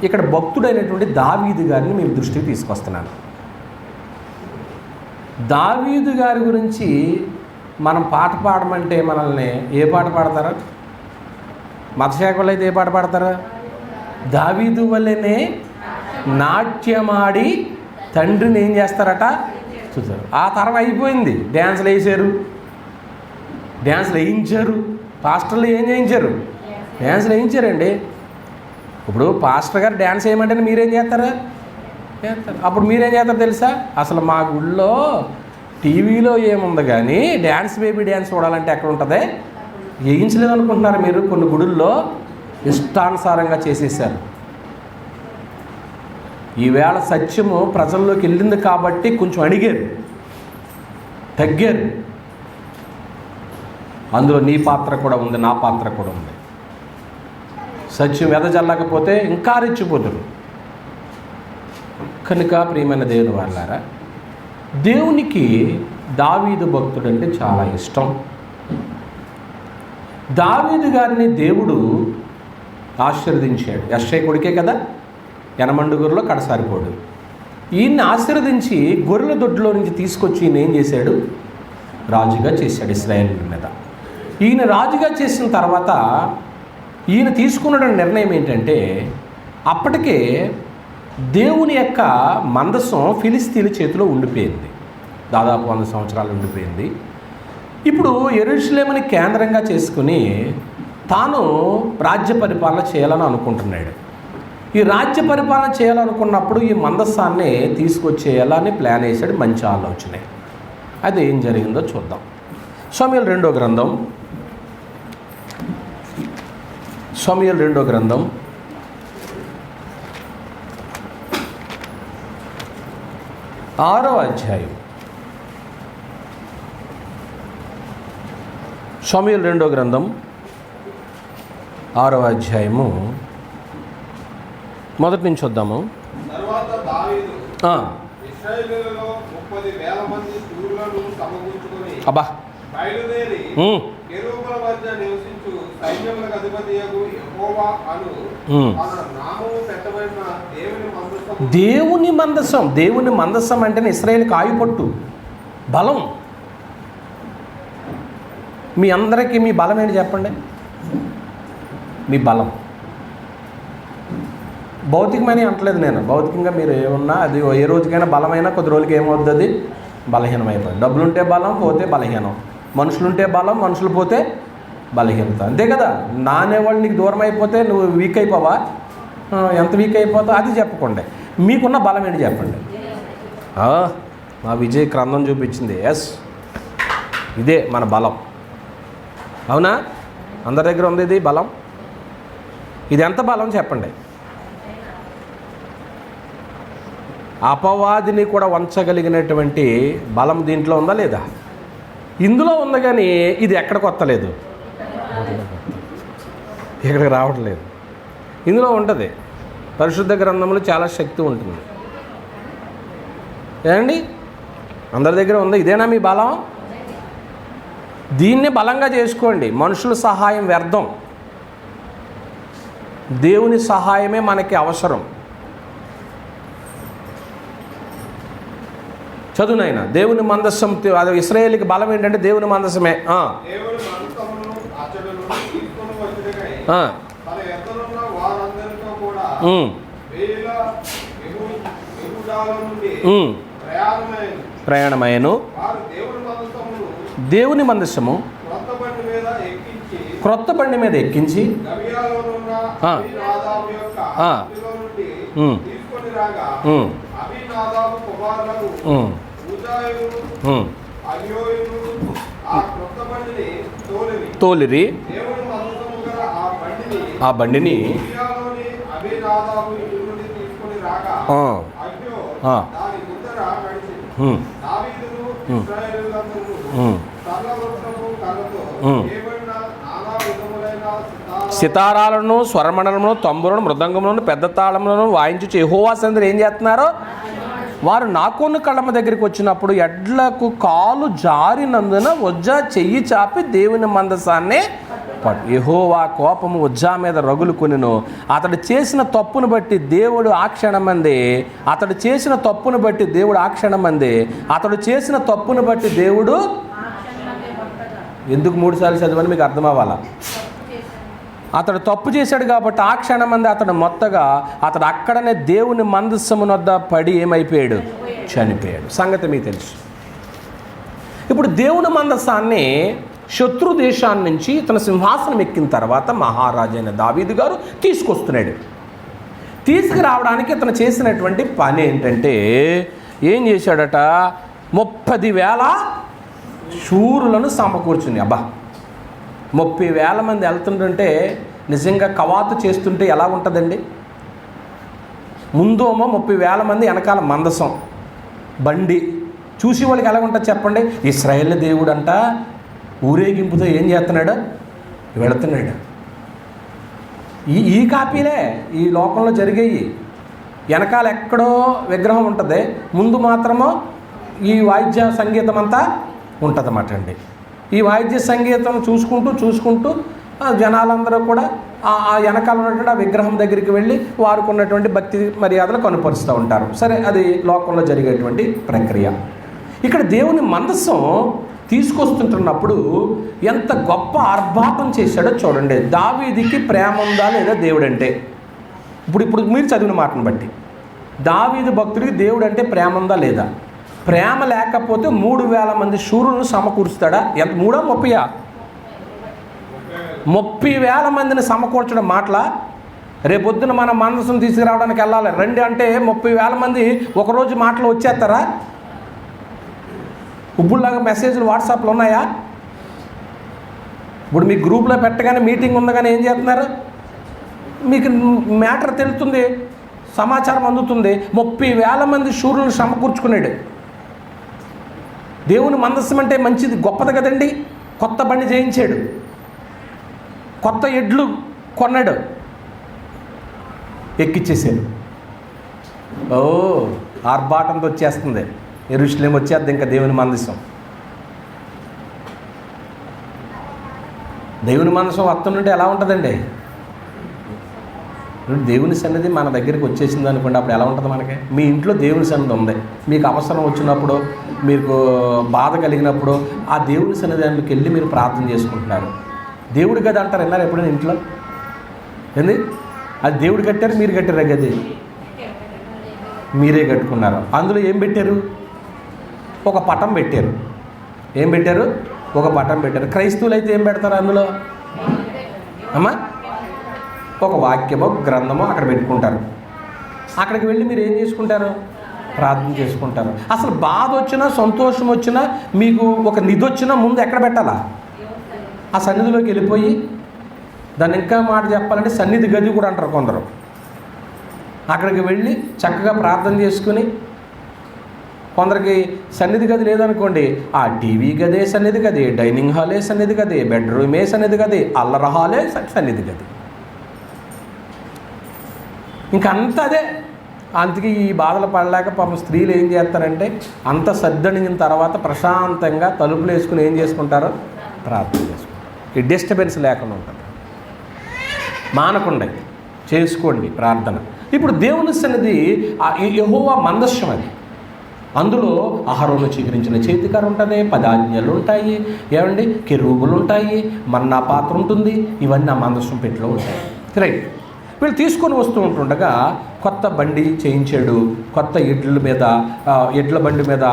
ఇక్కడ భక్తుడైనటువంటి దావీదు గారిని మేము దృష్టికి తీసుకొస్తున్నాను. దావీదు గారి గురించి మనం పాట పాడమంటే మనల్ని ఏ పాట పాడతారా? మతశాఖలు అయితే ఏ పాట పాడతారా? దావీదు వల్లనే నాట్యమాడి తండ్రిని ఏం చేస్తారట చూసారు. ఆ తరం అయిపోయింది. డ్యాన్సులు వేసారు, డ్యాన్సులు వేయించారు. పాస్టర్లు ఏం చేయించారు? డ్యాన్సులు వేయించారండి. ఇప్పుడు పాస్టర్ గారు డ్యాన్స్ వేయమంటే మీరేం చేస్తారా? చేస్తారు. అప్పుడు మీరేం చేస్తారు తెలుసా? అసలు మా గుళ్ళో టీవీలో ఏముంది కానీ డ్యాన్స్ బేబీ డ్యాన్స్ చూడాలంటే ఎక్కడ ఉంటుంది? వేయించలేదు అనుకుంటున్నారు మీరు. కొన్ని గుడుల్లో ఇష్టానుసారంగా చేసేసారు. ఈవేళ సత్యము ప్రజల్లోకి వెళ్ళింది కాబట్టి కొంచెం అడిగారు, తగ్గారు. అందులో నీ పాత్ర కూడా ఉంది, నా పాత్ర కూడా ఉంది. సత్యం వెదజల్లకపోతే ఇంకా రెచ్చిపోతురు. కనుక ప్రియమైన దేవుని వాళ్ళారా, దేవునికి దావీదు భక్తుడు అంటే చాలా ఇష్టం. దావీదు గారిని దేవుడు ఆశీర్వదించాడు. యెషయా కొడుకే కదా, యనమండుగురులో కడసారిపోడు. ఈయన్ని ఆశీర్వదించి గొర్రెల దొడ్లో నుంచి తీసుకొచ్చి ఈయన ఏం చేశాడు? రాజుగా చేశాడు ఇశ్రాయేలు మీద. ఈయన రాజుగా చేసిన తర్వాత ఈయన తీసుకున్న నిర్ణయం ఏంటంటే, అప్పటికే దేవుని యొక్క మందసం ఫిలిస్తీన్ల చేతిలో ఉండిపోయింది. దాదాపు 100 సంవత్సరాలు ఉండిపోయింది. ఇప్పుడు యెరూషలేముని కేంద్రంగా చేసుకుని తాను రాజ్య పరిపాలన చేయాలని అనుకుంటున్నాడు. ఈ రాజ్య పరిపాలన చేయాలనుకున్నప్పుడు ఈ మందస్సాన్ని తీసుకొచ్చేయాలని ప్లాన్ వేసాడు. మంచి ఆలోచనే. అది ఏం జరిగిందో చూద్దాం. సమూయేలు రెండో గ్రంథం 6వ అధ్యాయం. సమూయేలు రెండో గ్రంథం 6వ అధ్యాయము మొదటి నుంచి వద్దాము. అబ్బా దేవుని మందసం. దేవుని మందసం అంటేనే ఇశ్రాయేలుకి ఆయుపట్టు, బలం. మీ అందరికీ మీ బలం ఏంటి చెప్పండి? మీ బలం భౌతికమని అంటలేదు నేను. భౌతికంగా మీరు ఏమన్నా అది ఏ రోజుకైనా బలమైనా కొద్ది రోజులకి ఏమవుతుంది? అది బలహీనమైపోయింది. డబ్బులుంటే బలం, పోతే బలహీనం. మనుషులుంటే బలం, మనుషులు పోతే బలహీనత. అంతే కదా. నానేవాళ్ళు నీకు దూరం అయిపోతే నువ్వు వీక్ అయిపోవా? ఎంత వీక్ అయిపోతావు అది చెప్పకండి. మీకున్న బలం ఏంటి చెప్పండి? మా విజయ్ గ్రంథం చూపించింది. ఎస్, ఇదే మన బలం. అవునా? అందరి దగ్గర ఉంది ఇది బలం. ఇది ఎంత బలం చెప్పండి? అపవాదిని కూడా వంచగలిగినటువంటి బలం దీంట్లో ఉందా లేదా? ఇందులో ఉంది, కానీ ఇది ఎక్కడికి వస్తలేదు, ఇక్కడికి రావట్లేదు. ఇందులో ఉంటుంది, పరిశుద్ధ గ్రంథంలో చాలా శక్తి ఉంటుంది. ఏమండి, అందరి దగ్గర ఉంది. ఇదేనా మీ బలం? దీన్ని బలంగా చేసుకోండి. మనుషుల సహాయం వ్యర్థం, దేవుని సహాయమే మనకి అవసరం. చదువునైనా దేవుని మందస్సం, అది ఇశ్రాయేలుకి బలం ఏంటంటే దేవుని మందస్సమే. ప్రయాణమైను దేవుని మందస్సము క్రొత్త బండి మీద ఎక్కించి తోలిరి. ఆ బండిని సితారాలను, స్వరమండలమును, తంబులను, మృదంగములను, పెద్ద తాళములను వాయించి యెహోవా సన్నిధిలో ఏం చేస్తున్నారు? వారు నాకోను కళ్ళమ్మ దగ్గరికి వచ్చినప్పుడు ఎడ్లకు కాలు జారినందున ఉజ్జా చెయ్యి చాపి దేవుని మందసాన్ని యెహోవా కోపము ఉజ్జా మీద రగులు కొనెను. అతడు చేసిన తప్పును బట్టి దేవుడు ఆ క్షణమందే అతడు చేసిన తప్పును బట్టి దేవుడు ఆ క్షణమందే అతడు చేసిన తప్పును బట్టి దేవుడు ఎందుకు 3 సార్లు చదవని మీకు అర్థం అవ్వాలా? అతడు తప్పు చేశాడు కాబట్టి ఆ క్షణమంది అతడు మొత్తగా అతడు అక్కడనే దేవుని మందస్సమునొద్ద పడి ఏమైపోయాడు? చనిపోయాడు. సంగతి మీకు తెలుసు. ఇప్పుడు దేవుని మందస్సాన్ని శత్రు దేశాన్ని నుంచి తన సింహాసనం ఎక్కిన తర్వాత మహారాజైన దావీదు గారు తీసుకొస్తున్నాడు. తీసుకురావడానికి ఇతను చేసినటువంటి పని ఏంటంటే, ఏం చేశాడట? 30,000 శూరులను సమకూర్చుంది. అబ్బా, 30,000 మంది వెళ్తుంటే నిజంగా కవాతు చేస్తుంటే ఎలా ఉంటుందండి? ముందేమో 30,000 మంది, వెనకాల మందసం బండి. చూసి వాళ్ళకి ఎలా ఉంటుంది చెప్పండి? ఇశ్రాయేల్ దేవుడు అంట ఊరేగింపుతో ఏం చేస్తున్నాడు? వెళుతున్నాడు. ఈ కాపీలే ఈ లోకంలో జరిగాయి. వెనకాల ఎక్కడో విగ్రహం ఉంటుంది, ముందు మాత్రమో ఈ వాయిద్య సంగీతం అంతా ఉంటుందన్నమాట అండి. ఈ వాయిద్య సంగీతం చూసుకుంటూ జనాలందరూ కూడా ఆ వెనకాల ఉన్నటువంటి ఆ విగ్రహం దగ్గరికి వెళ్ళి వారికి ఉన్నటువంటి భక్తి మర్యాదలు కనుపరుస్తూ ఉంటారు. సరే, అది లోకంలో జరిగేటువంటి ప్రక్రియ. ఇక్కడ దేవుని మందస్సం తీసుకొస్తుంటున్నప్పుడు ఎంత గొప్ప ఆర్భాటం చేశాడో చూడండి. దావీదికి ప్రేమ ఉందా లేదా దేవుడంటే? ఇప్పుడు మీరు చదివిన మాటను బట్టి దావీదు భక్తుడికి దేవుడు అంటే ప్రేమ ఉందా లేదా? ప్రేమ లేకపోతే 3,000 మంది శూరులను సమకూరుస్తాడా? ఎంత? 3 30? 30,000 మందిని సమకూర్చడం మాటలా? రేపొద్దున మన మందసం తీసుకురావడానికి వెళ్ళాలి రండి అంటే 30,000 మంది ఒకరోజు మాటలు వచ్చేస్తారా? ఇప్పుడులాగా మెసేజ్లు వాట్సాప్లో ఉన్నాయా? ఇప్పుడు మీ గ్రూప్లో పెట్టగానే మీటింగ్ ఉందగానే ఏం చేస్తున్నారు? మీకు మ్యాటర్ తెలుస్తుంది, సమాచారం అందుతుంది. 30,000 మంది శూరులను సమకూర్చుకున్నాడు. దేవుని మందస్సం అంటే మంచిది, గొప్పది కదండి. కొత్త బండి చేయించాడు, కొత్త ఎడ్లు కొన్నాడు, ఎక్కిచ్చేసాడు. ఓ ఆర్భాటంతో వచ్చేస్తుంది, యెరూషలేము వచ్చేద్ది ఇంకా దేవుని మందస్సం. దేవుని మందస్సం వస్తుంటే ఎలా ఉంటుందండి? దేవుని సన్నిధి మన దగ్గరికి వచ్చేసింది అనుకోండి, అప్పుడు ఎలా ఉంటుంది మనకి? మీ ఇంట్లో దేవుని సన్నిధి ఉంది, మీకు అవసరం వచ్చినప్పుడు, మీకు బాధ కలిగినప్పుడు ఆ దేవుని సన్నిధానికి వెళ్ళి మీరు ప్రార్థన చేసుకుంటున్నారు. దేవుడి గది అంటారు, విన్నారు ఎప్పుడైనా ఇంట్లో? ఏంది అది? దేవుడు కట్టారు, మీరు కట్టారు గది? మీరే కట్టుకున్నారు. అందులో ఏం పెట్టారు? ఒక పటం పెట్టారు. ఏం పెట్టారు? ఒక పటం పెట్టారు. క్రైస్తవులు అయితే ఏం పెడతారు అందులో? అమ్మా, ఒక వాక్యమో గ్రంథమో అక్కడ పెట్టుకుంటారు. అక్కడికి వెళ్ళి మీరు ఏం చేసుకుంటారు? ప్రార్థన చేసుకుంటారు. అసలు బాధ వచ్చినా సంతోషం వచ్చినా మీకు ఒక నిధి వచ్చినా ముందు ఎక్కడ పెట్టాలా? ఆ సన్నిధిలోకి వెళ్ళిపోయి, దాన్ని ఇంకా మాట చెప్పాలంటే సన్నిధి గది కూడా అంటారు కొందరు. అక్కడికి వెళ్ళి చక్కగా ప్రార్థన చేసుకుని కొందరికి సన్నిధి గది లేదనుకోండి, ఆ టీవీ గదే సన్నిధి గది, డైనింగ్ హాలే సన్నిధి గది, బెడ్రూమే సన్నిధి గది, అల్లర హాలే సన్నిధి గది, ఇంకంతా అదే. అందుకే ఈ బాధలు పడలేక పాపం స్త్రీలు ఏం చేస్తారంటే అంత సర్దణిన తర్వాత ప్రశాంతంగా తలుపులు వేసుకుని ఏం చేసుకుంటారో ప్రార్థన చేసుకుంటారు. ఈ డిస్టర్బెన్స్ లేకుండా ఉంటుంది. మానకుండా చేసుకోండి ప్రార్థన. ఇప్పుడు దేవుని సన్నిధి యెహోవా మందస్సం అది. అందులో అహరోను చీకరించిన చేతికారు ఉంటుంది, 10 ఆజ్ఞలు ఉంటాయి, ఏమండి కెరూబులు ఉంటాయి, మన్నా పాత్ర ఉంటుంది, ఇవన్నీ ఆ మందస్సం పెట్టిలో ఉంటాయి. రైట్. వీళ్ళు తీసుకొని వస్తూ ఉంటుండగా కొత్త బండి చేయించాడు, కొత్త ఎడ్ల బండి మీద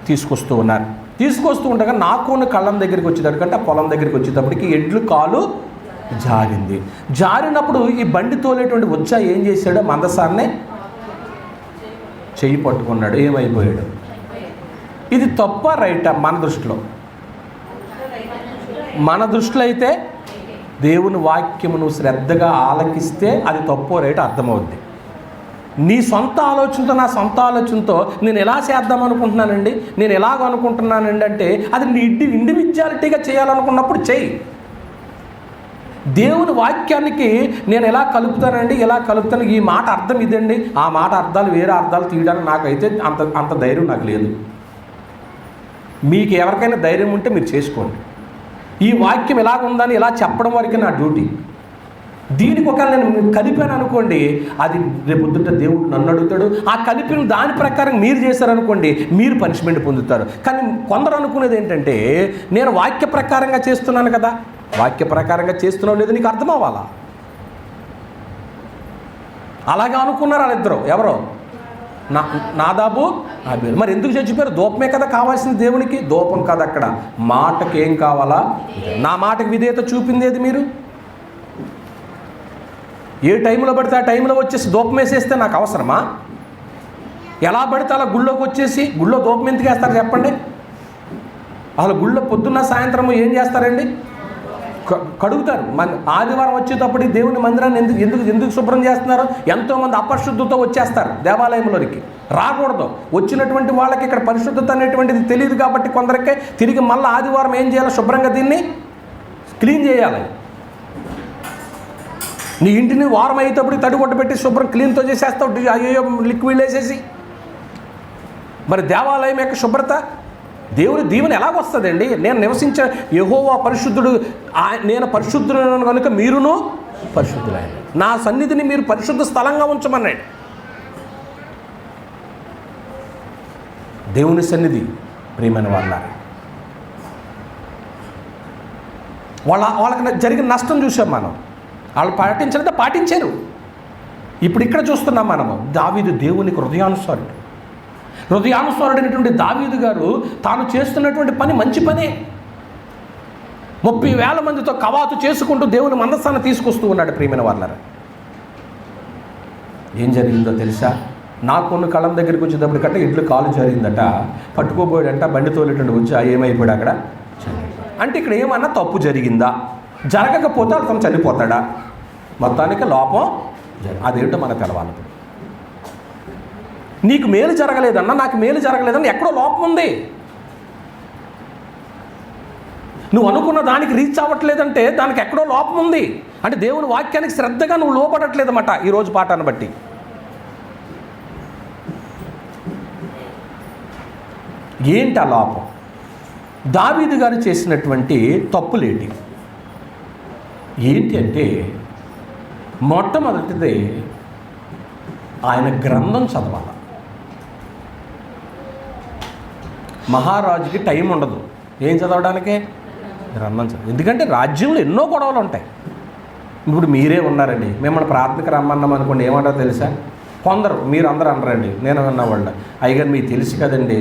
తీసుకొస్తూ ఉన్నారు. తీసుకొస్తూ ఉండగా నాకోని కళ్ళం దగ్గరికి వచ్చేటప్పటికంటే ఆ పొలం దగ్గరికి వచ్చేటప్పటికి ఎడ్లు కాలు జారింది. జారినప్పుడు ఈ బండి తోలేటువంటి ఉజ్జా ఏం చేశాడో మందసాన్నే చెయ్యి పట్టుకున్నాడు. ఏమైపోయాడు? ఇది తప్ప రైటా? మన దృష్టిలో అయితే దేవుని వాక్యమును శ్రద్ధగా ఆలకిస్తే అది తప్పో రైట్ అర్థమవుద్ది. నీ సొంత ఆలోచనతో, నా సొంత ఆలోచనతో నేను ఎలా చేద్దాం అనుకుంటున్నానండి, నేను ఎలాగ అనుకుంటున్నానండి అంటే అది నీ ఇండివిజువాలిటీగా చేయాలనుకున్నప్పుడు చెయ్యి. దేవుని వాక్యానికి నేను ఎలా కలుపుతానండి, ఎలా కలుపుతాను, ఈ మాట అర్థం ఇదండి, ఆ మాట అర్థాలు వేరే అర్థాలు తీయడానికి నాకైతే అంత ధైర్యం నాకు లేదు. మీకు ఎవరికైనా ధైర్యం ఉంటే మీరు చేసుకోండి. ఈ వాక్యం ఎలాగ ఉందని ఇలా చెప్పడం వరకే నా డ్యూటీ. దీనికి ఒకవేళ నేను కలిపాను అనుకోండి, అది రేపొద్దుట దేవుడు నన్ను అడుగుతాడు. ఆ కలిపిన దాని ప్రకారం మీరు చేశారనుకోండి, మీరు పనిష్మెంట్ పొందుతారు. కానీ కొందరు అనుకునేది ఏంటంటే నేను వాక్య ప్రకారంగా చేస్తున్నాను కదా, వాక్య ప్రకారంగా చేస్తున్నావు లేదు నీకు అర్థం అవ్వాలా. అలాగే అనుకున్నారు వాళ్ళిద్దరు. ఎవరో నాదాబు అబీలు. మరి ఎందుకు చచ్చిపోయారు? దూపమే కదా కావాల్సింది దేవునికి. దూపం కాదు, అక్కడ మాటకి ఏం కావాలా, నా మాటకి విధేయత చూపిందేది మీరు. ఏ టైంలో పడితే ఆ టైంలో వచ్చేసి దూపం వేసేస్తే నాకు అవసరమా? ఎలా పడితే అలా గుళ్ళోకి వచ్చేసి గుళ్ళో దూపం ఎందుకు వేస్తారు చెప్పండి? అసలు గుళ్ళో పొద్దున్న సాయంత్రము ఏం చేస్తారండి? కడుగుతారు. ఆదివారం వచ్చేటప్పుడు దేవుని మందిరాన్ని ఎందుకు శుభ్రం చేస్తున్నారు? ఎంతోమంది అపరిశుద్ధతో వచ్చేస్తారు దేవాలయంలోనికి. రాకూడదు. వచ్చినటువంటి వాళ్ళకి ఇక్కడ పరిశుద్ధత అనేటువంటిది తెలియదు కాబట్టి కొందరికే తిరిగి మళ్ళీ ఆదివారం ఏం చేయాలి? శుభ్రంగా దీన్ని క్లీన్ చేయాలి. నీ ఇంటిని వారం అయ్యేటప్పుడు తడిగొట్ట పెట్టి శుభ్రం క్లీన్తో చేసేస్తావు, అయ్యో లిక్విడ్ వేసేసి. మరి దేవాలయం యొక్క శుభ్రత, దేవుని దీవెన ఎలాగొస్తుందండి? నేను నివసించే యెహోవా పరిశుద్ధుడు, నేను పరిశుద్ధులను కనుక మీరును పరిశుద్ధులైన నా సన్నిధిని మీరు పరిశుద్ధ స్థలంగా ఉంచమన్నాడు. దేవుని సన్నిధి ప్రియమైన వాళ్ళకి జరిగిన నష్టం చూసాం మనం. వాళ్ళు పాటించాలంటే పాటించారు. ఇప్పుడు ఇక్కడ చూస్తున్నాం మనము దావీదు దేవునికి హృదయానుసారుడైనటువంటి దావీదు గారు తాను చేస్తున్నటువంటి పని మంచి పనే. 30,000 మందితో కవాతు చేసుకుంటూ దేవుని మందసాన్ని తీసుకొస్తూ ఉన్నాడు. ప్రియమైన వాళ్ళారా, ఏం జరిగిందో తెలుసా? నాకున్న కళ్ళం దగ్గరికి వచ్చేటప్పటికంటే ఎడ్లు కాలు జరిగిందట, పట్టుకోబోయాడంట, బండి తోలేటువంటి వచ్చి ఏమైపోయాడు అక్కడ. అంటే ఇక్కడ ఏమన్నా తప్పు జరిగిందా? జరగకపోతే అతను చనిపోతాడా? మొత్తానికి లోపం అదేంటో మనకు తెలవాలి. నీకు మేలు జరగలేదన్నా, నాకు మేలు జరగలేదన్నా ఎక్కడో లోపం ఉంది. నువ్వు అనుకున్న దానికి రీచ్ అవ్వట్లేదంటే దానికి ఎక్కడో లోపం ఉంది. అంటే దేవుని వాక్యానికి శ్రద్ధగా నువ్వు లోపడట్లేదన్నమాట ఈరోజు పాఠాన్ని బట్టి. ఏంటి ఆ లోపం? దావీదు గారు చేసినటువంటి తప్పులేంటి? ఏంటి అంటే మొట్టమొదటిది ఆయన గ్రంథం చదవాలి. మహారాజుకి టైం ఉండదు ఏం చదవడానికి? గ్రంథం చదవ. ఎందుకంటే రాజ్యంలో ఎన్నో గొడవలు ఉంటాయి. ఇప్పుడు మీరే ఉన్నారండి, మిమ్మల్ని ప్రార్థనకు రమ్మన్నాం అనుకోండి, ఏమంటారో తెలుసా? కొందరు, మీరు అందరూ అనరండి, నేను అన్నవాళ్ళు, అయ్యగారు మీకు తెలుసు కదండి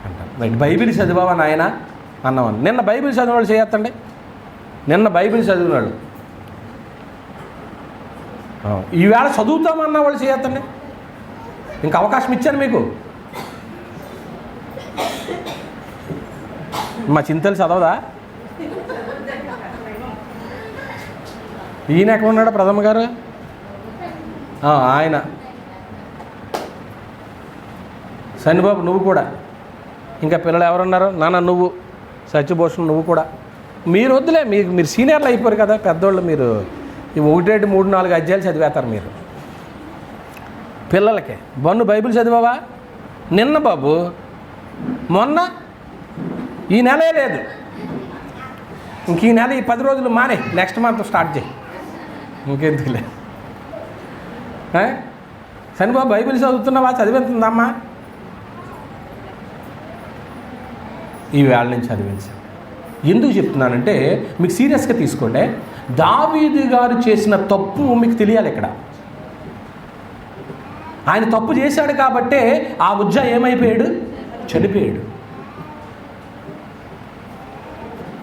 అంటారు. బైబిల్ చదివావా నాయన అన్నవాళ్ళు. నిన్న బైబిల్ చదివిన వాళ్ళు చేయొద్దండి. నిన్న బైబిల్ చదివినాడు, ఈవేళ చదువుతామన్న వాళ్ళు చేయొద్దండి. ఇంకా అవకాశం ఇచ్చాను మీకు. మా చింతలు చదవదా? ఈయన ఎక్కడ ఉన్నాడు? ప్రథమ గారు ఆయన సన్నిబాబు నువ్వు కూడా, ఇంకా పిల్లలు ఎవరున్నారు, నాన్న నువ్వు, సత్యభూషణ్ నువ్వు కూడా. మీరు వద్దులే, మీరు సీనియర్లు అయిపోయారు కదా, పెద్దోళ్ళు. మీరు ఈ 1, 2, 3, 4 అధ్యాయాలు చదివేస్తారు మీరు. పిల్లలకి బన్ను బైబిల్ చదివావా? నిన్న బాబు, మొన్న, ఈ నెలే లేదు. ఇంక ఈ నెల ఈ 10 రోజులు మానే, నెక్స్ట్ మంత్ స్టార్ట్ చేయి. ఇంకెందుకులే. సన్నిబాబు బైబిల్ చదువుతున్నావా? చదివింటుందమ్మా? ఈ వేళ నుంచి చదివించాను. ఎందుకు చెప్తున్నానంటే మీకు సీరియస్గా తీసుకోండి. దావీదు గారు చేసిన తప్పు మీకు తెలియాలి. ఇక్కడ ఆయన తప్పు చేశాడు కాబట్టే ఆ ఉజ్జా ఏమైపోయాడు? చనిపోయాడు.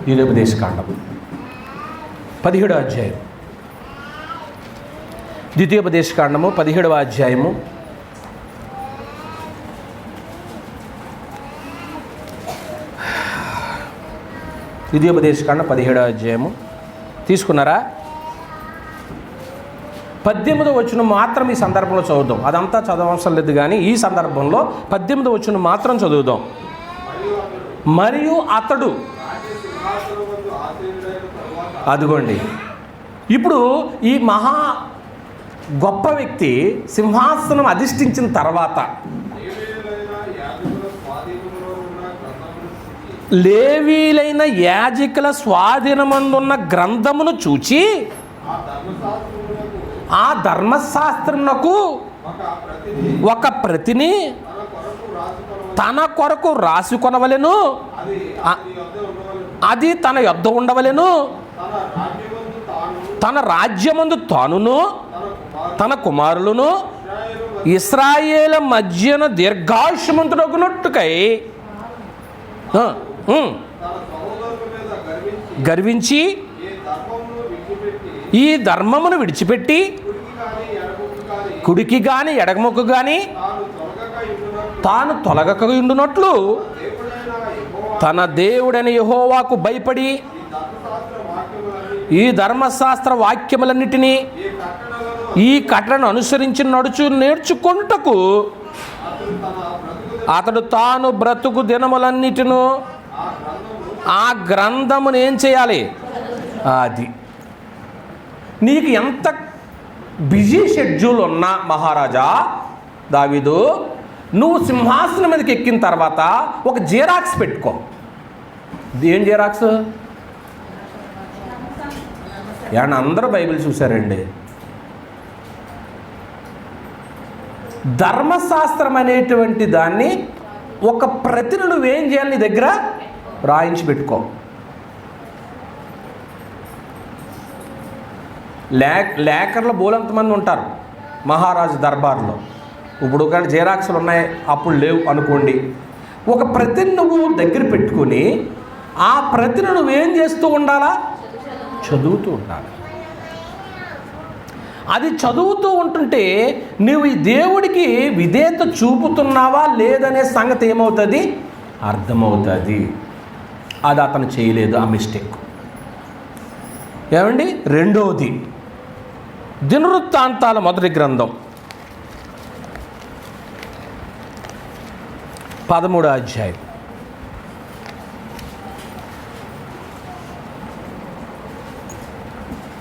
ద్వితీయోపదేశకాండం 17వ అధ్యాయం. ద్వితీయోపదేశకాండము 17వ అధ్యాయము. ద్వితీయోపదేశకాండం 17వ అధ్యాయము తీసుకున్నారా? 18వ వచనం మాత్రం ఈ సందర్భంలో చదువుదాం. అదంతా చదవవసరం లేదు, కానీ ఈ సందర్భంలో 18వ వచనం మాత్రం చదువుదాం. మరియు అతడు, అదిగోండి, ఇప్పుడు ఈ మహా గొప్ప వ్యక్తి సింహాసనం అధిష్ఠించిన తర్వాత లేవీలైన యాజకుల స్వాధీనమందున్న గ్రంథమును చూచి ఆ ధర్మశాస్త్రమునకు ఒక ప్రతిని తన కొరకు రాసుకొనవలెను, అది తన యొద్ద ఉండవలెను, తన రాజ్యమందు తానును తన కుమారులను ఇశ్రాయేలు మధ్యన దీర్ఘాయుష్మంతుడగునట్టుకై గర్వించి ఈ ధర్మమును విడిచిపెట్టి కుడికి గాని ఎడమకు గాని తాను తొలగక ఉండునట్లు తన దేవుడైన యెహోవాకు భయపడి ఈ ధర్మశాస్త్ర వాక్యములన్నిటినీ ఈ కట్టలను అనుసరించి నేర్చుకొనుటకు అతడు తాను బ్రతుకు దినములన్నిటిను ఆ గ్రంథమును ఏం చేయాలి? అది నీకు ఎంత బిజీ షెడ్యూల్ ఉన్నా మహారాజా దావీదు, నువ్వు సింహాసనం మీదకి ఎక్కిన తర్వాత ఒక జిరాక్స్ పెట్టుకో. ఏం జిరాక్స్? ఏమన్నా అందరూ బైబిల్ చూశారండి? ధర్మశాస్త్రం అనేటువంటి దాన్ని ఒక ప్రతిని నువ్వేం చేయాలి? నీ దగ్గర రాయించి పెట్టుకో. లేఖర్లు బోలంతమంది ఉంటారు మహారాజు దర్బార్లో. ఇప్పుడు కానీ జిరాక్స్లు ఉన్నాయి, అప్పుడు లేవు అనుకోండి. ఒక ప్రతిని నువ్వు దగ్గర పెట్టుకొని ఆ ప్రతిని నువ్వేం చేస్తూ ఉండాలా? చదువుతూ ఉండాలి. అది చదువుతూ ఉంటుంటే నువ్వు ఈ దేవుడికి విధేయత చూపుతున్నావా లేదనే సంగతి ఏమవుతుంది? అర్థమవుతుంది. అది అతను చేయలేదు, ఆ మిస్టేక్. ఏమండి? రెండవది, దినవృత్తాంతాల మొదటి గ్రంథం 13వ అధ్యాయం.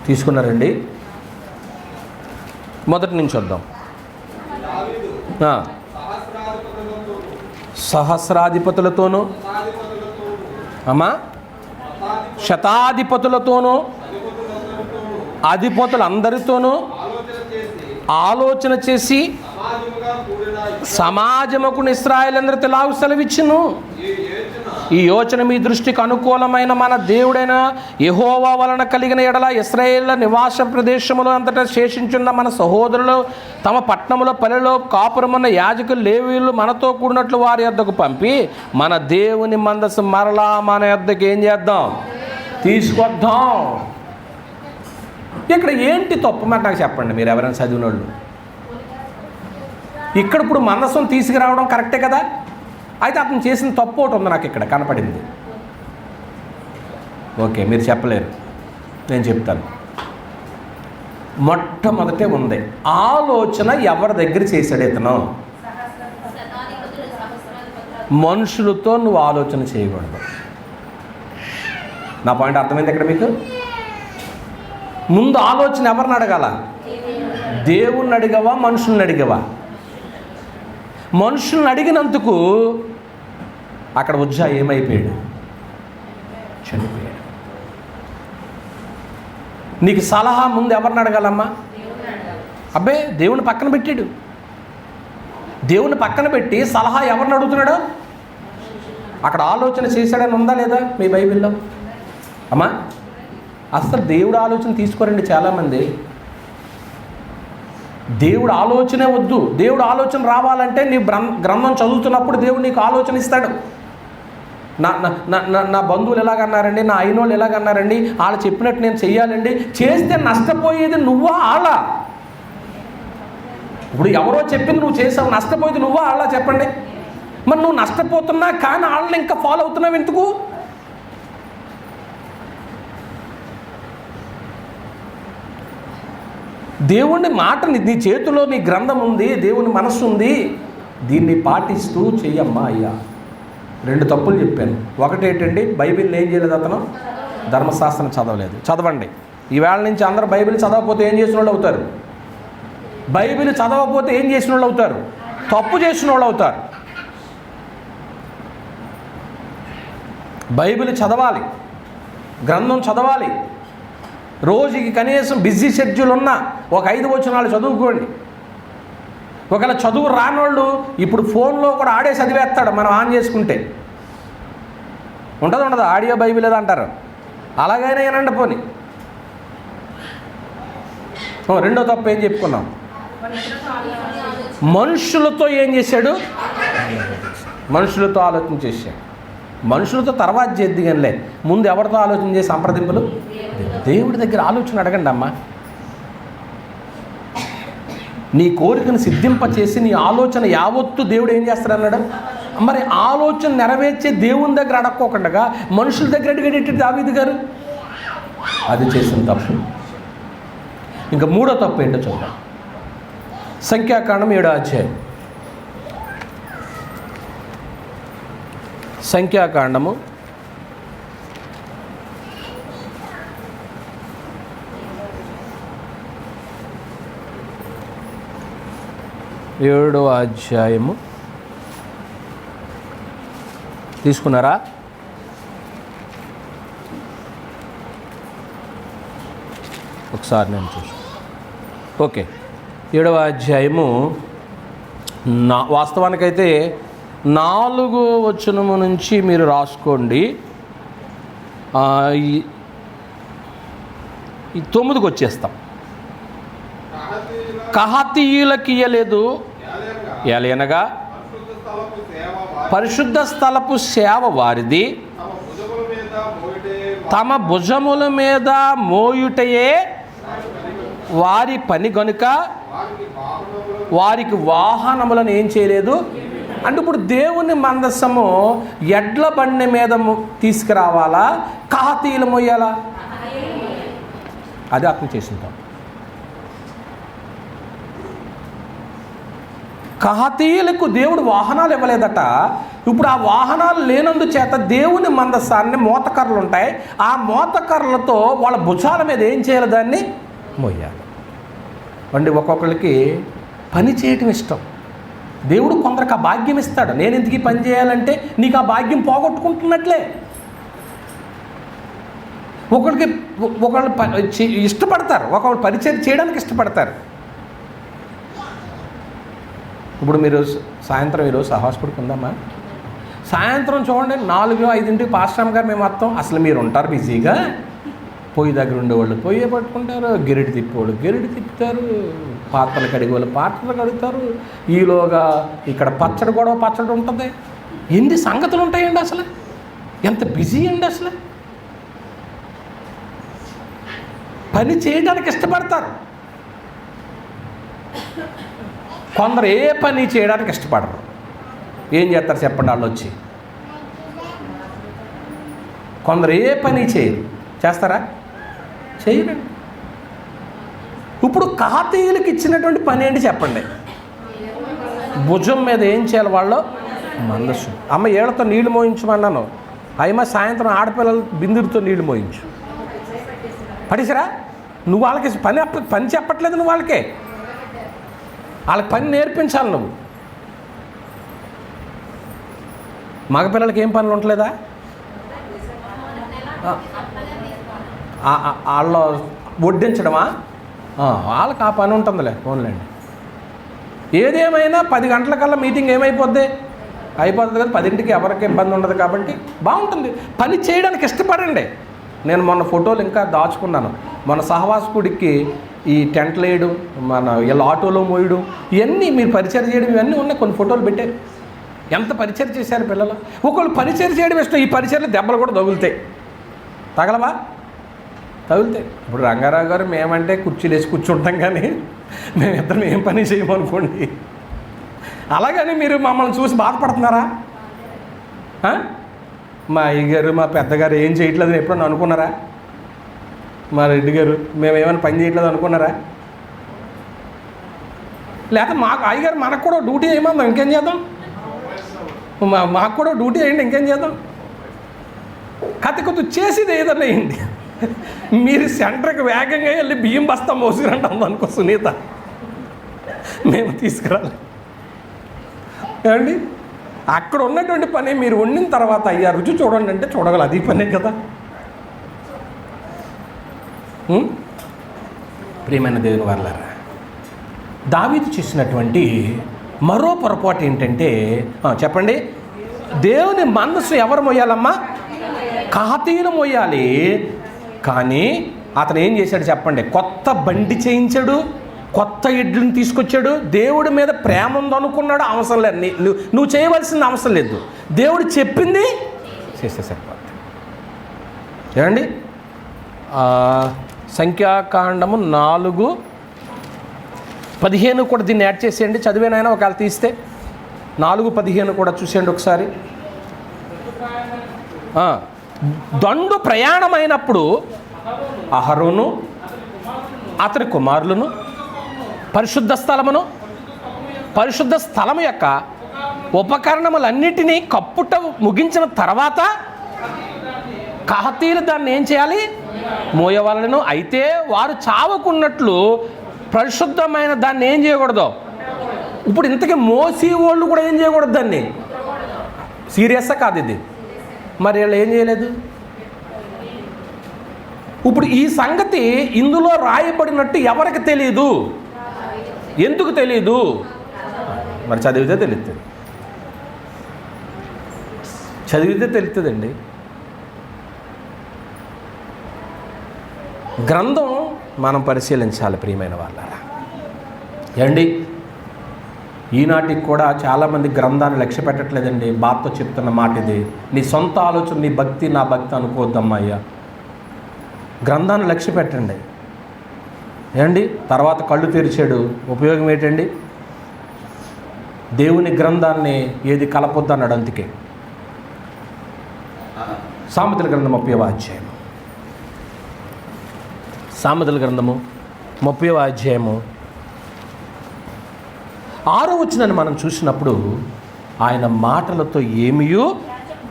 తీసుకున్నారండి? మొదటి నుంచి వద్దాం. సహస్రాధిపతులతోనూ అమ్మా శతాధిపతులతోనూ అధిపతులందరితోనూ ఆలోచన చేసి సమాజముకు ఇశ్రాయేలందరూ తెలాగు సెలవిచ్చును. ఈ యోచన మీ దృష్టికి అనుకూలమైన మన దేవుడైన యెహోవా వలన కలిగిన ఎడల ఇశ్రాయేళ్ల నివాస ప్రదేశములో అంతటా శేషించున్న మన సహోదరులు తమ పట్టణములో పల్లెలో కాపురమున్న యాజకులు లేవీయులు మనతో కూడినట్లు వారి యొద్దకు పంపి మన దేవుని మందసు మరలా మన యొద్దకు ఏం చేద్దాం? తీసుకొద్దాం. ఇక్కడ ఏంటి తప్పు మరి నాకు చెప్పండి, మీరు ఎవరైనా చదివిన వాళ్ళు. ఇక్కడ ఇప్పుడు మందసం తీసుకురావడం కరెక్టే కదా? అయితే అతను చేసిన తప్పు ఒకటి ఉంది, నాకు ఇక్కడ కనపడింది. ఓకే, మీరు చెప్పలేరు, నేను చెప్తాను. మొట్టమొదటే ఉంది ఆలోచన. ఎవరి దగ్గర చేశాడు ఇతను? మనుషులతో నువ్వు ఆలోచన చేయకూడదు. నా పాయింట్ అర్థమైంది ఇక్కడ మీకు? ముందు ఆలోచన ఎవరిని అడగాల? దేవుణ్ణి అడిగవా, మనుషుల్ని అడిగవా? మనుషుల్ని అడిగినందుకు అక్కడ ఉజ్జా ఏమైపోయాడు? చనిపోయాడు. నీకు సలహా ముందు ఎవరిని అడగాలమ్మా? అబ్బే, దేవుని పక్కన పెట్టాడు. దేవుని పక్కన పెట్టి సలహా ఎవరిని అడుగుతున్నాడు? అక్కడ ఆలోచన చేశాడని ఉందా లేదా మీ బైబిల్లో? అమ్మా, అసలు దేవుడు ఆలోచన తీసుకోరండి చాలామంది. దేవుడు ఆలోచనే వద్దు. దేవుడు ఆలోచన రావాలంటే నీ గ్రంథం చదువుతున్నప్పుడు దేవుడు నీకు ఆలోచన ఇస్తాడు. నా బంధువులు ఎలాగన్నారండి, నా అయినోళ్ళు ఎలాగన్నారండి, వాళ్ళు చెప్పినట్టు నేను చెయ్యాలండి. చేస్తే నష్టపోయేది నువ్వా వాళ్ళా? ఇప్పుడు ఎవరో చెప్పింది నువ్వు చేసావు, నష్టపోయేది నువ్వా వాళ్ళా చెప్పండి? మరి నువ్వు నష్టపోతున్నా కానీ వాళ్ళని ఇంకా ఫాలో అవుతున్నావు ఎందుకు? దేవుని మాట నీ చేతిలో, నీ గ్రంథం ఉంది, దేవుని మనస్సు ఉంది, దీన్ని పాటిస్తూ చెయ్యమ్మా. అయ్యా, 2 తప్పులు చెప్పాను. ఒకటి ఏంటండి, బైబిల్ని ఏం చేయలేదు అతను? ధర్మశాస్త్రం చదవలేదు. చదవండి. ఈవేళ నుంచి అందరూ బైబిల్ చదవకపోతే ఏం చేసిన వాళ్ళు అవుతారు? బైబిల్ చదవకపోతే ఏం చేసిన వాళ్ళు అవుతారు? తప్పు చేసిన వాళ్ళు అవుతారు. బైబిల్ చదవాలి, గ్రంథం చదవాలి. రోజుకి కనీసం బిజీ షెడ్యూల్ ఉన్న ఒక 5 వచనాలు చదువుకోండి. ఒకవేళ చదువు రానోళ్ళు ఇప్పుడు ఫోన్లో కూడా ఆడే చదివేస్తాడు మనం ఆన్ చేసుకుంటే. ఉండదు ఆడియో బైబిల్ ఏదో అంటారు, అలాగైనా ఏనండి పోని. రెండో తప్పు ఏం చెప్పుకున్నాం? మనుషులతో ఏం చేశాడు? మనుషులతో ఆలోచన చేశాడు. మనుషులతో తర్వాత చేద్ది కానిలే, ముందు ఎవరితో ఆలోచన చేసి సంప్రదింపులు? దేవుడి దగ్గర ఆలోచన అడగండి అమ్మా. నీ కోరికను సిద్ధింపచేసి నీ ఆలోచన యావత్తు దేవుడు ఏం చేస్తాడన్నాడు? మరి ఆలోచన నెరవేర్చే దేవుని దగ్గర అడక్కోకుండా మనుషుల దగ్గర అడిగేటి దావీదు గారు? అది చేసిన తప్పు. ఇంకా 3వ తప్పు ఏంటో చూద్దాం. సంఖ్యాకాండం 7వ అధ్యాయం. సంఖ్యాకాండము 7వ అధ్యాయము తీసుకున్నారా? ఒకసారి నేను చూసి. ఓకే, 7వ అధ్యాయము వాస్తవానికైతే 4వ వచనము నుంచి మీరు రాసుకోండి. ఈ 9కి వచ్చేస్తాం. కహాతీయులకి ఇయ్యలేదు, ఏలయనగా పరిశుద్ధ స్థలపు సేవ వారిది, తమ భుజముల మీద మోయుటయే వారి పని గనుక వారికి వాహనములను ఏం చేయలేదు. అంటే ఇప్పుడు దేవుని మందస్సము ఎడ్ల బండి మీద తీసుకురావాలా, కహాతీయులు మోయాలా? అది అర్థం చేసింటాం. కహాతీయులకు దేవుడు వాహనాలు ఇవ్వలేదట. ఇప్పుడు ఆ వాహనాలు లేనందు చేత దేవుని మందస్సాన్ని మోతకర్రలు ఉంటాయి, ఆ మోతకర్రలతో వాళ్ళ భుజాల మీద ఏం చేయాలి? దాన్ని మోయాలి. అంటే ఒక్కొక్కరికి పని చేయటం ఇష్టం. దేవుడు కొందరికి ఆ భాగ్యం ఇస్తాడు. నేను ఎందుకు పని చేయాలంటే నీకు ఆ భాగ్యం పోగొట్టుకుంటున్నట్లే. ఒకరికి ఇష్టపడతారు, ఒకళ్ళు పరిచయం చేయడానికి ఇష్టపడతారు. ఇప్పుడు మీరు సాయంత్రం ఈరోజు హాస్పిటల్కి ఉందమ్మా, సాయంత్రం చూడండి 4-5 పాస్టర్ గారు మేము మొత్తం అసలు మీరు ఉంటారు బిజీగా. పొయ్యి దగ్గర ఉండేవాళ్ళు పొయ్యి పట్టుకుంటారు, గిరిటి తిప్పేవాళ్ళు గిరిటి తిప్పుతారు, పాత్రలు కడిగే వాళ్ళు పాత్రలు కడుగుతారు. ఈలోగా ఇక్కడ పచ్చడి ఉంటుంది. ఎన్ని సంగతులు ఉంటాయండి అసలు, ఎంత బిజీ అండి అసలు. పని చేయడానికి ఇష్టపడతారు. కొందరు ఏ పని చేయడానికి ఇష్టపడరు. ఏం చేస్తారు చెప్పండి? వాళ్ళు వచ్చి కొందరు ఏ పని చేయరు. చేస్తారా? చేయరండి. ఇప్పుడు కహాతీయులకు ఇచ్చినటువంటి పని ఏంటి చెప్పండి? భుజం మీద ఏం చేయాలి? వాళ్ళు మందస్సు. అమ్మ ఏళ్లతో నీళ్లు మోయించమన్నాను, అయ్యమ్మ సాయంత్రం ఆడపిల్లలు బిందుడితో నీళ్లు మోయించు. పడిసిరా, నువ్వు వాళ్ళకి పని చెప్పట్లేదు, నువ్వు వాళ్ళకి పని నేర్పించాలి. నువ్వు మగపిల్లలకి ఏం పనులు ఉండలేదా? వాళ్ళు వడ్డించడమా? వాళ్ళకి ఆ పని ఉంటుందిలే, ఫోన్లేండి. ఏదేమైనా 10 గంటలకల్లా మీటింగ్ ఏమైపోద్ది? అయిపోతుంది కదా. 10ంటికి ఎవరికి ఇబ్బంది ఉండదు కాబట్టి బాగుంటుంది. పని చేయడానికి ఇష్టపడండి. నేను మొన్న ఫోటోలు ఇంకా దాచుకున్నాను. మన సహవాసకుడికి ఈ టెంట్లు వేయడం, మన వీళ్ళ ఆటోలో మోయడం, ఇవన్నీ మీరు పరిచయం చేయడం, ఇవన్నీ ఉన్నాయి. కొన్ని ఫోటోలు పెట్టారు. ఎంత పరిచయం చేశారు పిల్లలు. ఒకళ్ళు పరిచయం చేయడం ఇష్టం, ఈ పరిచయలు దెబ్బలు కూడా తగులుతాయి. తగలవా? తగులుతాయి. ఇప్పుడు రంగారావు గారు మేమంటే కుర్చీలు వేసి కూర్చుంటాం, కానీ మేమిద్దరం ఏం పని చేయమనుకోండి. అలాగని మీరు మమ్మల్ని చూసి బాధపడుతున్నారా? మా అయ్యగారు మా పెద్దగారు ఏం చేయట్లేదని ఎప్పుడన్నా అనుకున్నారా? మా రెడ్డి గారు మేమేమైనా పని చేయట్లేదు అనుకున్నారా? లేకపోతే మాకు అయ్యగారు మనకు కూడా డ్యూటీ వేయమందాం, ఇంకేం చేద్దాం? మాకు కూడా డ్యూటీ వేయండి, ఇంకేం చేద్దాం? కొద్ది చేసేది ఏదన్నా వేయండి. మీరు సెంటర్కి వేగంగా వెళ్ళి బియ్యం బస్తా మోసిరంటాం అనుకో సునీత, మేము తీసుకురాలి ఏమండి? అక్కడ ఉన్నటువంటి పని మీరు వండిన తర్వాత అయ్యా రుచి చూడండి అంటే చూడగల, అది పనే కదా. ప్రియమైన దేవుని వారలారా, దావీదు చేసినటువంటి మరో పొరపాటు ఏంటంటే, చెప్పండి, దేవుని మనసు ఎవరు మోయాలమ్మా? కహాతీయులు మోయాలి. కానీ అతను ఏం చేశాడు చెప్పండి? కొత్త బండి చేయించాడు, కొత్త ఎడ్లను తీసుకొచ్చాడు. దేవుడి మీద ప్రేమ ఉందనుకున్నాడు. అవసరం లేదు, నువ్వు చేయవలసింది అవసరం లేదు. దేవుడు చెప్పింది చేస్తే సరిపోతుంది. ఏమండి? సంఖ్యాకాండము 4:15 కూడా దీన్ని యాడ్ చేసేయండి. చదివేనైనా ఒకవేళ తీస్తే 4:15 కూడా చూసేయండి ఒకసారి. దండు ప్రయాణమైనప్పుడు అహరోను అతని కుమారులను పరిశుద్ధ స్థలము యొక్క ఉపకరణములన్నిటినీ కప్పుట ముగించిన తర్వాత కహాతీయులు దాన్ని ఏం చేయాలి? మోయవలెను. అయితే వారు చావకున్నట్లు పరిశుద్ధమైన దాన్ని ఏం చేయకూడదు. ఇప్పుడు ఇంతకీ మోసీ వాళ్ళు కూడా ఏం చేయకూడదు దాన్ని. సీరియస్సా కాదు ఇది? మరి వీళ్ళు ఏం చేయలేదు. ఇప్పుడు ఈ సంగతి ఇందులో రాయబడినట్టు ఎవరికి తెలియదు? ఎందుకు తెలియదు? మరి చదివితే తెలుస్తుంది. చదివితే తెలుస్తుందండి. గ్రంథం మనం పరిశీలించాలి ప్రియమైన వాళ్ళారా. ఏమండి? ఈనాటికి కూడా చాలామంది గ్రంథాన్ని లక్ష్య పెట్టట్లేదండి. బాధతో చెప్తున్న మాట ఇది. నీ సొంత ఆలోచన, నీ భక్తి నా భక్తి అనుకోవద్దమ్మా అయ్యా. గ్రంథాన్ని లక్ష్య పెట్టండి. ఏమండి? తర్వాత కళ్ళు తెరిచాడు, ఉపయోగం ఏంటండి? దేవుని గ్రంథాన్ని ఏది కలపొద్దు అన్నాడు. అందుకే సామెతల గ్రంథం 30వ అధ్యాయము, సామెతల గ్రంథము 30వ అధ్యాయము 6వ వచనాన్ని మనం చూసినప్పుడు, ఆయన మాటలతో ఏమియో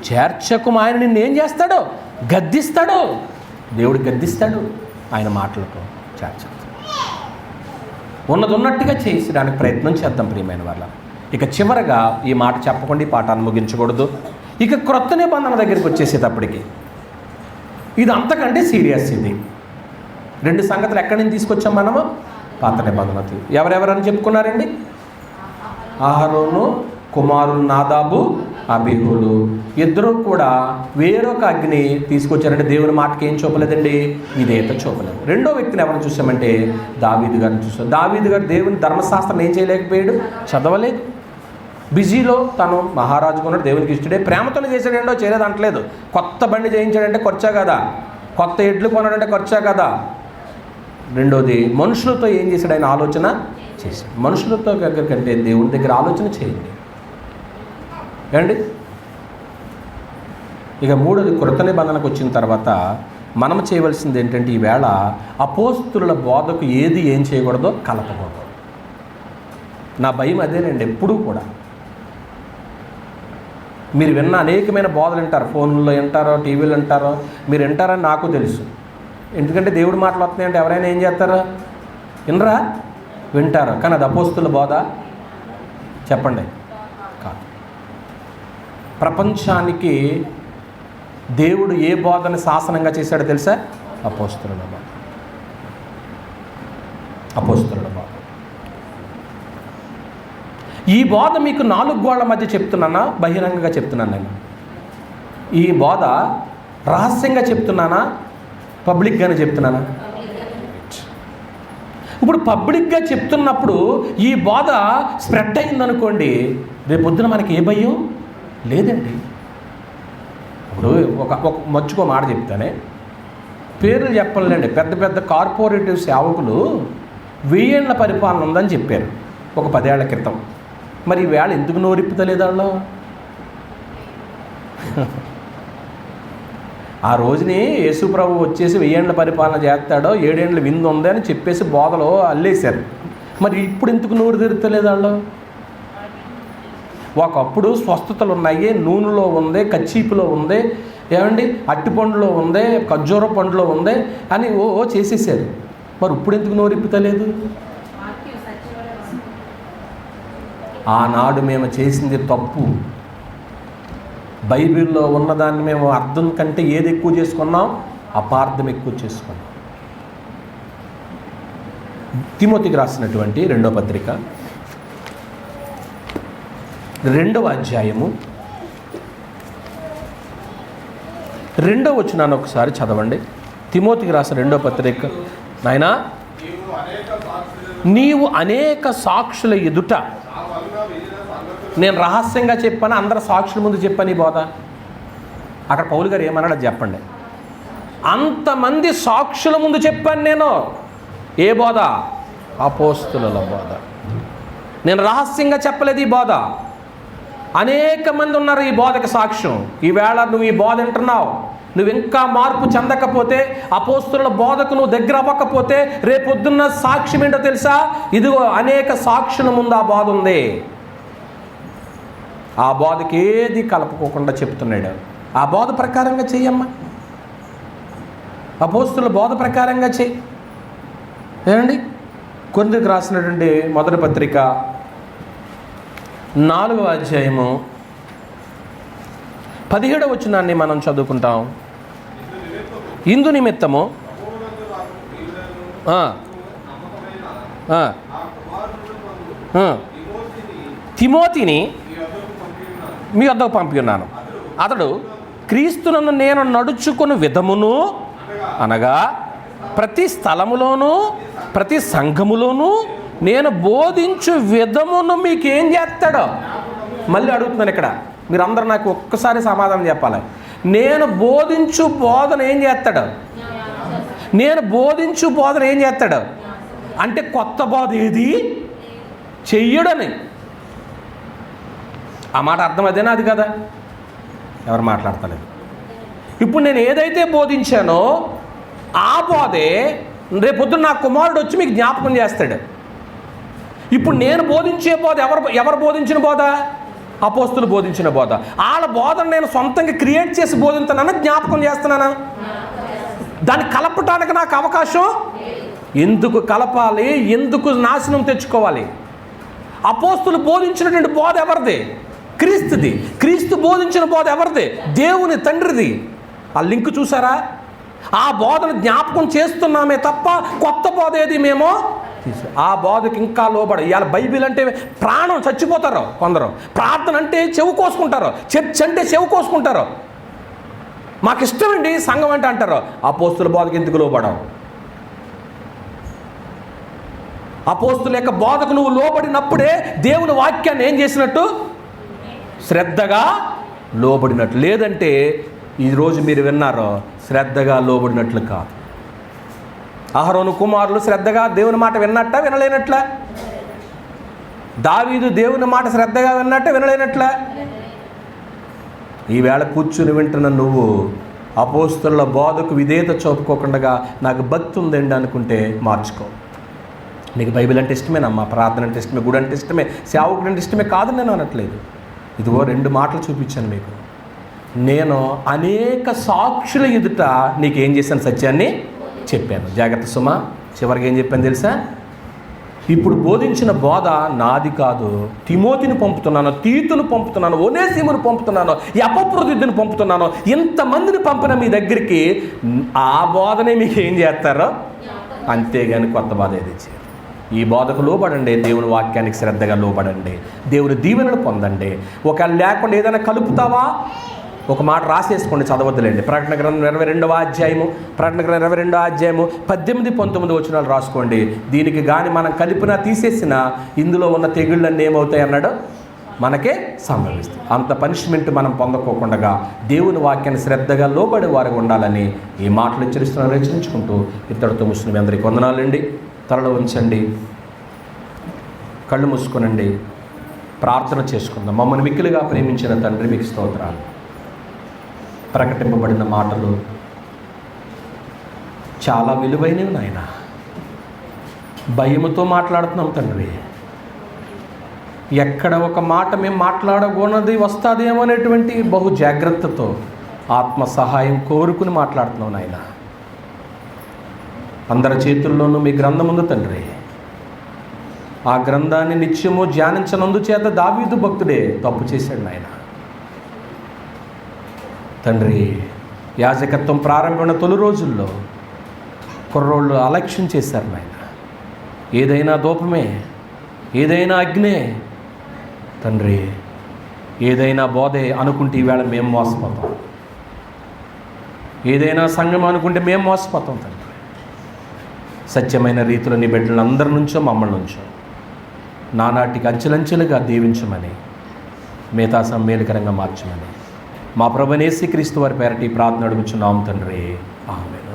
చేర్చకుమ. ఆయన నిన్ను ఏం చేస్తాడో? గద్దిస్తాడు. దేవుడు గద్దిస్తాడు ఆయన మాటలతో చేర్చకు. ఉన్నట్టుగా చేసడానికి ప్రయత్నం చేద్దాం ప్రియమైన వాళ్ళ. ఇక చివరగా ఈ మాట చెప్పకుండా ఈ పాఠాన్ని ముగించకూడదు. ఇక క్రొత్త నిబంధన దగ్గరికి వచ్చేసేటప్పటికి ఇది అంతకంటే సీరియస్. ఇది 2 సంగతులు ఎక్కడి నుంచి తీసుకొచ్చాం మనము? పాత నిబంధన. ఎవరెవరని చెప్పుకున్నారండి? అహరోను కుమారులు నాదాబు, అబీహులు ఇద్దరూ కూడా వేరొక అగ్ని తీసుకొచ్చారంటే దేవుని మాటకి ఏం చూపలేదండి? విధేయత చూపలేదు. రెండో వ్యక్తిని ఎవరిని చూసామంటే దావీదు గారిని చూసాం. దావీదు గారు దేవుని ధర్మశాస్త్రం ఏం చేయలేకపోయాడు? చదవలేదు. బిజీలో తను మహారాజు కొన్నాడు, దేవునికి ఇష్టడే, ప్రేమతోనే చేశాడేంటో చేయలేదు అంటలేదు. కొత్త బండి చేయించాడంటే ఖర్చా కదా, కొత్త ఎడ్లు కొన్నాడంటే ఖర్చా కదా. రెండోది, మనుషులతో ఏం చేశాడు? ఆయన ఆలోచన చేశాడు. మనుషులతో కంటే దేవుని దగ్గర ఆలోచన చేయండి. ఏమండి? ఇక మూడోది, కృత నిబంధనకు వచ్చిన తర్వాత మనం చేయవలసింది ఏంటంటే, ఈవేళ అపోస్తుల బోధకు ఏది ఏం చేయకూడదో కలపకూడదు. నా భయం అదేనండి. ఎప్పుడూ కూడా మీరు విన్న అనేకమైన బోధలు వింటారు, ఫోన్లో వింటారో, టీవీలో వింటారో, మీరు వింటారని నాకు తెలుసు. ఎందుకంటే దేవుడు మాటలు వస్తున్నాయంటే ఎవరైనా ఏం చేస్తారో వినరా, వింటారు. కానీ అది అపోస్తుల బోధ చెప్పండి కాదు. ప్రపంచానికి దేవుడు ఏ బోధని శాసనంగా చేశాడో తెలుసా? అపోస్తుల బోధ. అపోస్తుల బోధ. ఈ బోధ మీకు 4 గోళ్ల మధ్య చెప్తున్నానా, బహిరంగంగా చెప్తున్నాను? నేను ఈ బోధ రహస్యంగా చెప్తున్నానా, పబ్లిక్గానే చెప్తున్నానా? ఇప్పుడు పబ్లిక్గా చెప్తున్నప్పుడు ఈ బోధ స్ప్రెడ్ అయిందనుకోండి, రేపొద్దున మనకి ఏ భయం లేదండి. ఇప్పుడు ఒక మర్చుకో మాట చెప్తానే, పేర్లు చెప్పలేండి. పెద్ద పెద్ద కార్పొరేటివ్ సేవకులు 1000 ఏళ్ల పరిపాలన ఉందని చెప్పారు ఒక 10 ఏళ్ల క్రితం. మరి ఈవేళ ఎందుకు నోరిప్పుతలేదు వాళ్ళు? ఆ రోజుని యేసుప్రభు వచ్చేసి 1000 ఏళ్ల పరిపాలన చేస్తాడో, 7 ఏళ్ళ విందు ఉంది అని చెప్పేసి బోధలో అల్లేశారు. మరి ఇప్పుడు ఎందుకు నోరు తెరుతలేదు వాళ్ళు? ఒకప్పుడు స్వస్థతలు ఉన్నాయి, నూనెలో ఉంది, కచ్చీపులో ఉంది, ఏమండి అట్టిపండులో ఉంది, ఖర్జూర పండులో ఉంది అని ఓ చేసేసారు. మరి ఇప్పుడు ఎందుకు నోరిప్పుతలేదు? ఆనాడు మేము చేసింది తప్పు. బైబిల్లో ఉన్నదాన్ని మేము అర్థం కంటే ఏది ఎక్కువ చేసుకున్నాం? అపార్థం ఎక్కువ చేసుకున్నాం. తిమోతికి రాసినటువంటి 2వ పత్రిక 2వ అధ్యాయము 2వ వచనాన్ని ఒకసారి చదవండి. తిమోతికి రాసిన 2వ పత్రిక. నాయనా, నీవు అనేక సాక్షుల ఎదుట, నేను రహస్యంగా చెప్పాను, అందరు సాక్షుల ముందు చెప్పాను ఈ బోధ. అక్కడ పౌలు గారు ఏమన్నాడో చెప్పండి. అంతమంది సాక్షుల ముందు చెప్పాను నేను. ఏ బోధ? అపోస్తుల బోధ. నేను రహస్యంగా చెప్పలేదు ఈ బోధ. అనేక మంది ఉన్నారు ఈ బోధకి సాక్ష్యం. ఈవేళ నువ్వు ఈ బోధ వింటున్నావు, నువ్వు ఇంకా మార్పు చెందకపోతే, అపోస్తుల బోధకు నువ్వు దగ్గర అవ్వకపోతే, రేపొద్దున్న సాక్ష్యం ఏంటో తెలుసా? ఇదిగో అనేక సాక్షుల ముందు ఆ బోధ ఉంది. ఆ బోధకి ఏది కలుపుకోకుండా చెప్తున్నాడు. ఆ బోధ ప్రకారంగా చెయ్యమ్మా. అపోస్తుల బోధ ప్రకారంగా చెయ్యి. ఏమండి, కొరింథీయులకు రాసినటువంటి 1వ పత్రిక 4వ అధ్యాయము 17వ వచనాన్ని మనం చదువుకుంటాం. ఇందు నిమిత్తము తిమోతిని మీ వద్దకు పంపి ఉన్నాను. అతడు క్రీస్తునందు నేను నడుచుకుని విధమును, అనగా ప్రతి స్థలములోనూ ప్రతి సంఘములోనూ నేను బోధించు విధమును మీకేం చేస్తాడో. మళ్ళీ అడుగుతున్నాను ఇక్కడ, మీరందరూ నాకు ఒక్కసారి సమాధానం చెప్పాలి. నేను బోధించు బోధన ఏం చేస్తాడు? నేను బోధించు బోధన ఏం చేస్తాడు అంటే కొత్త బోధ ఏది చెయ్యడని. ఆ మాట అర్థం అదేనా? అది కదా, ఎవరు మాట్లాడతలేదు. ఇప్పుడు నేను ఏదైతే బోధించానో ఆ బోధే రేపొద్దున నా కుమారుడు వచ్చి మీకు జ్ఞాపకం చేస్తాడు. ఇప్పుడు నేను బోధించే బోధ ఎవరు బోధించిన బోధ? అపోస్తులు బోధించిన బోధ. వాళ్ళ బోధన నేను సొంతంగా క్రియేట్ చేసి బోధించానా, జ్ఞాపకం చేస్తున్నానా? దాన్ని కలపటానికి నాకు అవకాశం ఎందుకు కలపాలి? ఎందుకు నాశనం తెచ్చుకోవాలి? అపోస్తులు బోధించినటువంటి బోధ ఎవరిది? క్రీస్తుది. క్రీస్తు బోధించిన బోధ ఎవరిది? దేవుని తండ్రిది. ఆ లింక్ చూసారా? ఆ బోధను జ్ఞాపకం చేస్తున్నామే తప్ప కొత్త బోధ ఏది మేము ఆ బోధకి ఇంకా లోబడ. ఇవాళ బైబిల్ అంటే ప్రాణం, చచ్చిపోతారు కొందరు. ప్రార్థన అంటే చెవు కోసుకుంటారు, చర్చ్ అంటే చెవు కోసుకుంటారు. మాకు ఇష్టమండి సంఘం అంటే అంటారు. అపోస్తుల బోధకి ఎందుకు లోబడవు? అపోస్తుల యొక్క బోధకు నువ్వు లోబడినప్పుడే దేవుని వాక్యాన్ని ఏం చేసినట్టు? శ్రద్ధగా లోబడినట్లు. లేదంటే ఈరోజు మీరు విన్నారో శ్రద్ధగా లోబడినట్లు కాదు. అహరోను కుమారులు శ్రద్ధగా దేవుని మాట విన్నట్ట, వినలేనట్ల? దావీదు దేవుని మాట శ్రద్ధగా విన్నట్ట, వినలేనట్ల? ఈవేళ కూర్చుని వింటున్న నువ్వు అపోస్తుల బోధకు విధేయత చూపుకోకుండా నాకు భక్తి ఉందండి అనుకుంటే మార్చుకో. నీకు బైబిల్ అంటే ఇష్టమేనమ్మా, ప్రార్థన అంటే ఇష్టమే, గుడి అంటే ఇష్టమే, సేవకుడు అంటే ఇష్టమే కాదు నేను అనట్లేదు. ఇదిగో 2 మాటలు చూపించాను మీకు. నేను అనేక సాక్షుల ఎదుట నీకేం చేశాను? సత్యాన్ని చెప్పాను. జాగ్రత్త సుమా. చివరికి ఏం చెప్పాను తెలుసా? ఇప్పుడు బోధించిన బోధ నాది కాదు, తిమోతిని పంపుతున్నాను, తీతును పంపుతున్నాను, ఒనేసిమును పంపుతున్నాను, ఎపఫ్రోదితుని పంపుతున్నాను. ఇంతమందిని పంపిన మీ దగ్గరికి ఆ బోధనే మీకు ఏం చేస్తారో, అంతేగాని కొత్త బోధ ఏది చేయరు. ఈ బోధకు లోబడండి, దేవుని వాక్యానికి శ్రద్ధగా లోబడండి, దేవుని దీవెనలు పొందండి. ఒకవేళ లేకుండా ఏదైనా కలుపుతావా? ఒక మాట రాసేసుకోండి, చదవద్దులేండి. ప్రకటన గ్రంథం 22వ అధ్యాయము 18-19 వచనాలు రాసుకోండి. దీనికి కానీ మనం కలిపినా తీసేసినా ఇందులో ఉన్న తెగుళ్ళన్నీ ఏమవుతాయి అన్నాడు, మనకే సంభవిస్తుంది. అంత పనిష్మెంట్ మనం పొందకోకుండా దేవుని వాక్యాన్ని శ్రద్ధగా లోబడి వారికి ఉండాలని ఈ మాటలు హెచ్చరించుకుంటూ ఇద్దరితో ముస్లిం అందరికీ వందనాలండి. తలలో ఉంచండి, కళ్ళు మూసుకొనండి, ప్రార్థన చేసుకుందాం. మమ్మల్ని మిక్కిలిగా ప్రేమించిన తండ్రి, మీకు స్తోత్రాలు. ప్రకటింపబడిన మాటలు చాలా విలువైనవి నాయన. భయముతో మాట్లాడుతున్నాం తండ్రి. ఎక్కడ ఒక మాట మేము మాట్లాడకూడదు వస్తుందేమో అనేటువంటి బహు జాగ్రత్తతో ఆత్మ సహాయం కోరుకుని మాట్లాడుతున్నాం నాయన. అందరి చేతుల్లోనూ మీ గ్రంథం ఉంది తండ్రి. ఆ గ్రంథాన్ని నిత్యము ధ్యానించనందు చేత దావీదు భక్తుడే తప్పు చేశాడు నాయన. తండ్రి, యాజకత్వం ప్రారంభమైన తొలి రోజుల్లో కుర్రోళ్ళు అలక్ష్యం చేశారు నాయన. ఏదైనా దూపమే, ఏదైనా అగ్నే తండ్రి, ఏదైనా బోధే అనుకుంటే ఈవేళ మేము మోసపోతాం. ఏదైనా సంఘం అనుకుంటే మేము మోసపోతాం తండ్రి. సత్యమైన రీతిలో నీ బిడ్డలందరి నుంచో మమ్మల్ని నుంచో నానాటికి అంచెలంచెలుగా దీవించమని, మిగతా మేలుకరంగా మార్చమని మా ప్రభువైన యేసుక్రీస్తు వారి పేరటి ప్రార్థన అడుగుచున్నాం తండ్రి. ఆమేన్.